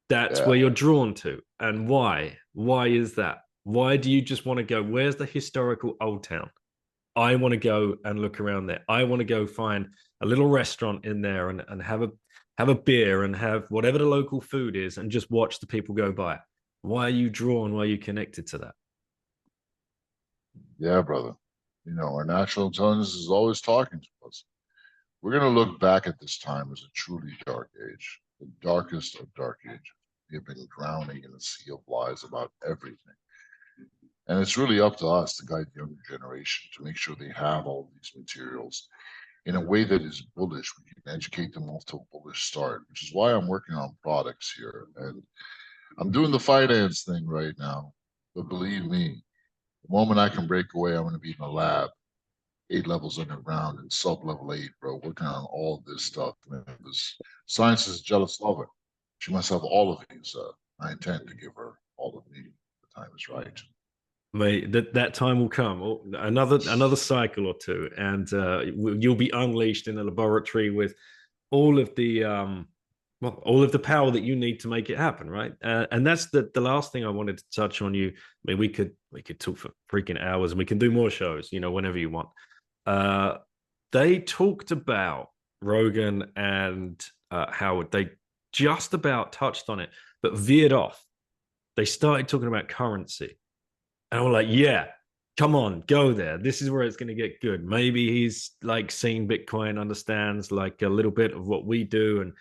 That's Yeah, where you're drawn to. And why? Why is that? Why do you just want to go? Where's the historical old town? I want to go and look around there. I want to go find a little restaurant in there and have a beer and have whatever the local food is and just watch the people go by. Why are you drawn? Why are you connected to that? yeah, brother. Our natural intelligence is always talking to us. We're going to look back at this time as a truly dark age, the darkest of dark ages. We have been drowning in a sea of lies about everything. And it's really up to us to guide the younger generation to make sure they have all these materials in a way that is bullish. We can educate them off to a bullish start, which is why I'm working on products here. And I'm doing the finance thing right now. But believe me, the moment I can break away, I'm going to be in the lab, 8 levels underground and sub-level 8, bro, working on all this stuff. Man, this science is jealous of it. She must have all of these. I intend to give her all of me. The time is right. Mate, that time will come. Another cycle or two, and you'll be unleashed in the laboratory with all of the all of the power that you need to make it happen, right? And that's the last thing I wanted to touch on. You, I mean, we could talk for freaking hours, and we can do more shows, whenever you want. Uh, they talked about Rogan and Howard. They just about touched on it, but veered off. They started talking about currency. And we're like, yeah, come on, go there. This is where it's going to get good. Maybe he's like seen Bitcoin, understands like a little bit of what we do, and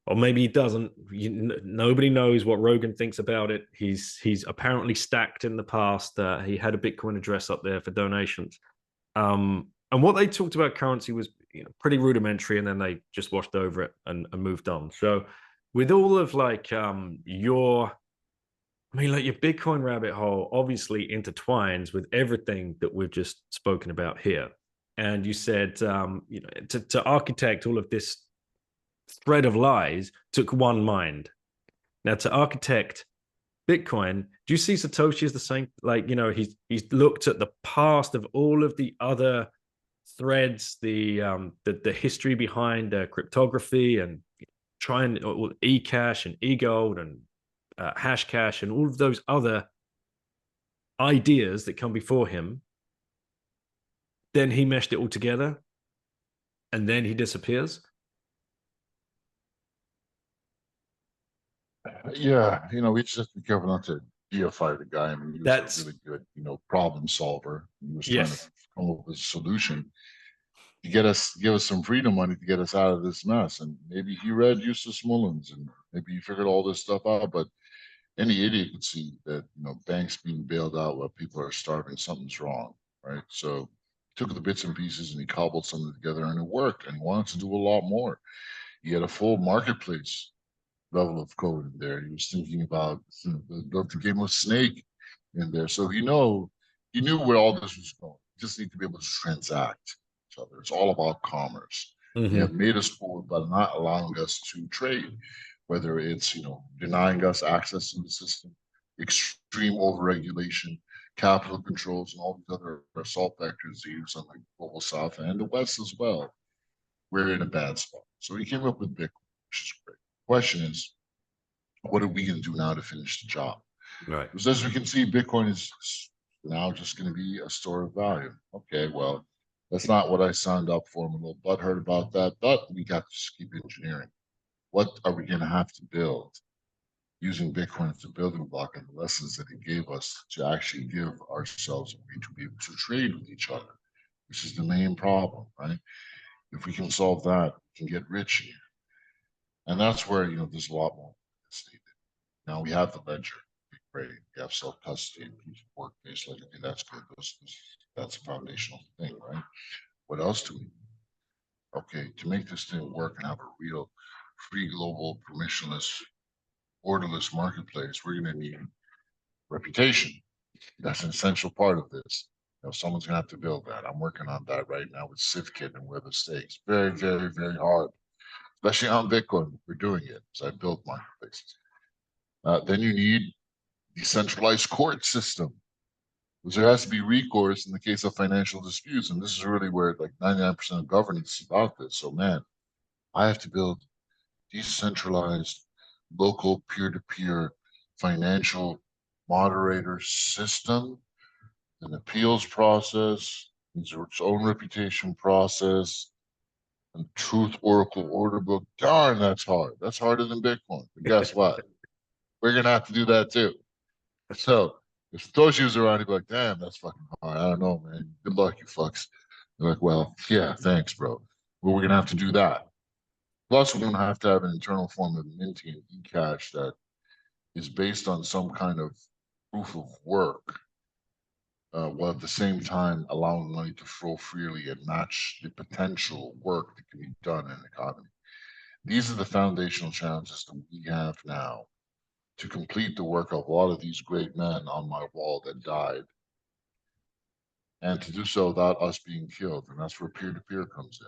or maybe he doesn't. Nobody knows what Rogan thinks about it. He's apparently stacked in the past. He had a Bitcoin address up there for donations. And what they talked about currency was pretty rudimentary, and then they just washed over it and moved on. So with all of like like your Bitcoin rabbit hole obviously intertwines with everything that we've just spoken about here. And you said, to architect all of this thread of lies took one mind. Now, to architect Bitcoin, do you see Satoshi as the same? Like, he's looked at the past of all of the other threads, the history behind cryptography and trying eCash and eGold and Hashcash and all of those other ideas that come before him. Then he meshed it all together, and then he disappears. Yeah, we just have to be careful not to firefighter guy. I mean, he was That's a really good, problem solver. He was trying to yes. come up with a solution to give us some freedom money to get us out of this mess. And maybe he read Eustace Mullins and maybe he figured all this stuff out. But any idiot could see that, banks being bailed out while people are starving, something's wrong, right? So he took the bits and pieces and he cobbled something together and it worked. And he wanted to do a lot more. He had a full marketplace level of code in there. He was thinking about the game of Snake in there. So he knew where all this was going. You just need to be able to transact each other. It's all about commerce. They have made us forward by not allowing us to trade, whether it's denying us access to the system, extreme overregulation, capital controls, and all these other assault vectors they use on the global south and the west as well. We're in a bad spot. So he came up with Bitcoin, which is great. Question is, what are we going to do now to finish the job? Right. Because as we can see, Bitcoin is now just going to be a store of value. Okay, well, that's not what I signed up for. I'm a little butthurt about that, but we got to just keep engineering. What are we going to have to build using Bitcoin as a building block and the lessons that it gave us to actually give ourselves a way to be able to trade with each other, which is the main problem, right? If we can solve that, we can get rich here. And that's where, there's a lot more that's needed. Now we have the ledger. Great. We have self-custody and work-based ledger. Okay, that's good. That's a foundational thing, right? What else do we need? Okay, to make this thing work and have a real free, global, permissionless, orderless marketplace, we're going to need reputation. That's an essential part of this. Someone's going to have to build that. I'm working on that right now with CivKit and Where the Stakes. Very, very, very hard. Especially on Bitcoin, we're doing it. So I built marketplaces. Then you need decentralized court system, because there has to be recourse in the case of financial disputes. And this is really where like 99% of governance is about this. So man, I have to build decentralized local peer-to-peer financial moderator system, an appeals process, its own reputation process, and truth oracle order book. Darn, that's hard. That's harder than Bitcoin. But guess what? We're gonna have to do that too. So if Satoshi was around, he'd be like, damn, that's fucking hard. I don't know, man. Good luck, you fucks. They're like, well, yeah, thanks, bro. But we're gonna have to do that. Plus, we're gonna have to have an internal form of minting and e-cash that is based on some kind of proof of work, while at the same time allowing money to flow freely and match the potential work that can be done in an economy. These are the foundational challenges that we have now to complete the work of a lot of these great men on my wall that died, and to do so without us being killed. And that's where peer-to-peer comes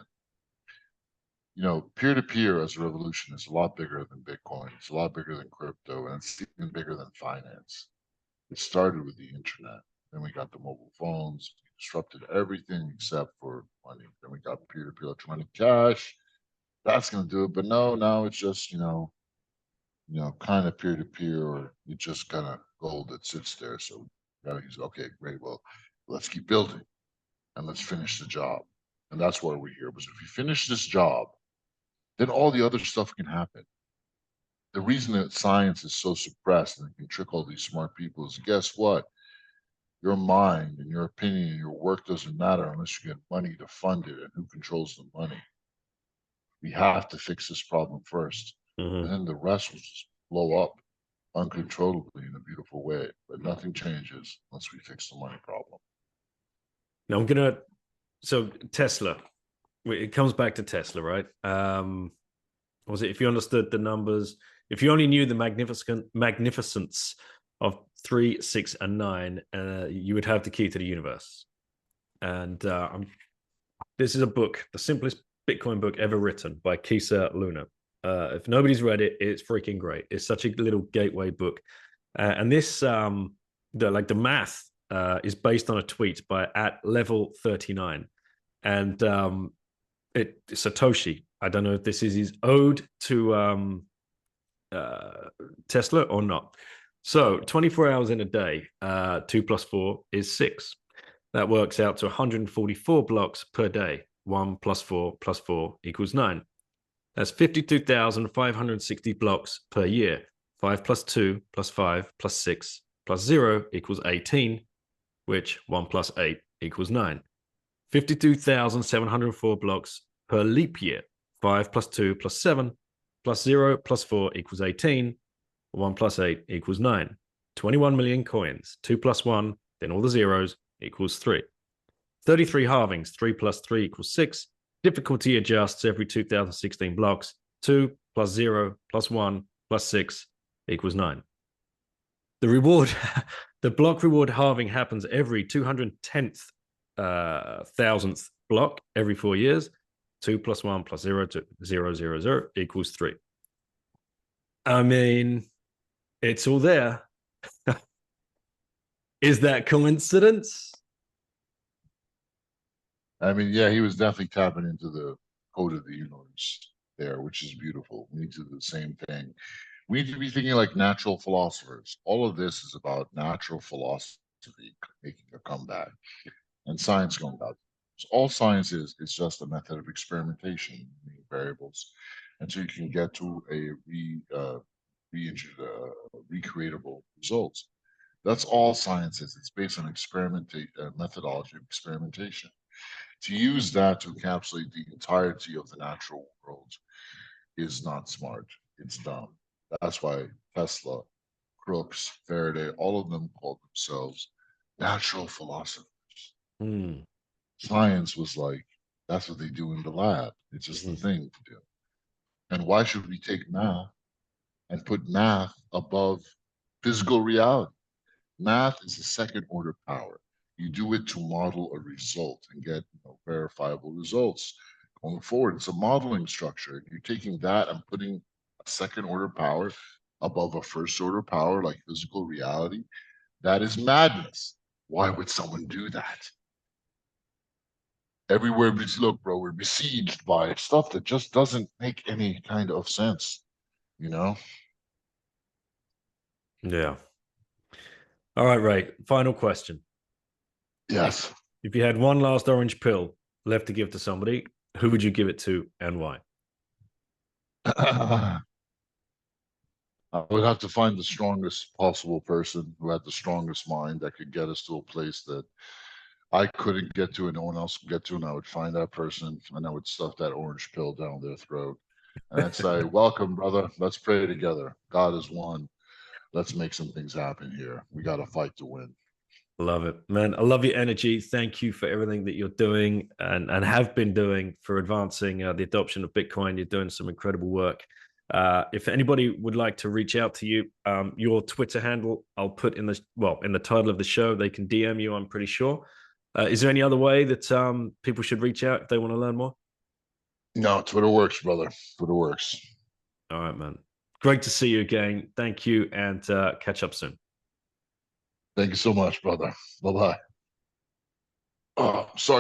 in. Peer-to-peer as a revolution is a lot bigger than Bitcoin. It's a lot bigger than crypto, and it's even bigger than finance. It started with the internet. Then we got the mobile phones. We disrupted everything except for money. Then we got peer-to-peer electronic cash. That's going to do it. But no, now it's just, kind of peer-to-peer, or you just kind of gold that sits there. So we gotta use, okay, great. Well, let's keep building and let's finish the job. And that's why we're here. Because if you finish this job, then all the other stuff can happen. The reason that science is so suppressed and it can trick all these smart people is, guess what? Your mind and your opinion and your work doesn't matter unless you get money to fund it, and who controls the money. We have to fix this problem first, and then the rest will just blow up uncontrollably in a beautiful way. But nothing changes once we fix the money problem. Now so Tesla, it comes back to Tesla, right? Was it, if you understood the numbers, if you only knew the magnificence of 3, 6, and 9, you would have the key to the universe. And this is a book, the simplest Bitcoin book ever written, by Kisa Luna. If nobody's read it, it's freaking great. It's such a little gateway book. And this, the math is based on a tweet by @level39. And Satoshi, I don't know if this is his ode to Tesla or not. So 24 hours in a day, 2 + 4 is 6. That works out to 144 blocks per day. 1 + 4 + 4 = 9. That's 52,560 blocks per year. 5 + 2 + 5 + 6 plus 0 equals 18, which 1 plus 8 equals 9. 52,704 blocks per leap year. 5 plus 2 plus 7 plus 0 plus 4 equals 18. 1 plus 8 equals 9. 21 million coins. 2 plus 1, then all the zeros, equals 3. 33 halvings. 3 plus 3 equals 6. Difficulty adjusts every 2016 blocks. 2 plus 0 plus 1 plus 6 equals 9. The reward, the block reward halving happens every 210th thousandth block every 4 years. 2 plus 1 plus 0 to 0, 0, 0 equals 3. I mean, it's all there. Is that coincidence? I mean, yeah, he was definitely tapping into the code of the universe there, which is beautiful. We need to do the same thing. We need to be thinking like natural philosophers. All of this is about natural philosophy making a comeback and science going back. So all science is just a method of experimentation, variables, until you can get to a recreatable results. That's all science is. It's based on methodology of experimentation. To use that to encapsulate the entirety of the natural world is not smart. It's dumb. That's why Tesla, Crookes, Faraday, all of them called themselves natural philosophers. Mm. Science was like, that's what they do in the lab. It's just the thing to do. And why should we take math and put math above physical reality? Math is a second order power. You do it to model a result and get verifiable results going forward. It's a modeling structure. You're taking that and putting a second order power above a first order power like physical reality. That is madness. Why would someone do that? Everywhere we look, bro, we're besieged by stuff that just doesn't make any kind of sense, you know? Yeah. All right, Ray. Final question. Yes. If you had one last orange pill left to give to somebody, who would you give it to and why? I would have to find the strongest possible person who had the strongest mind that could get us to a place that I couldn't get to and no one else could get to, and I would find that person and I would stuff that orange pill down their throat. And I'd say, welcome, brother. Let's pray together. God is one. Let's make some things happen here. We got to fight to win. Love it, man. I love your energy. Thank you for everything that you're doing and have been doing for advancing the adoption of Bitcoin. You're doing some incredible work. If anybody would like to reach out to you, your Twitter handle, I'll put in the title of the show. They can DM you, I'm pretty sure. Is there any other way that people should reach out if they want to learn more? No, Twitter works, brother. Twitter works. All right, man. Great to see you again. Thank you, and catch up soon. Thank you so much, brother. Bye-bye. Oh, sorry.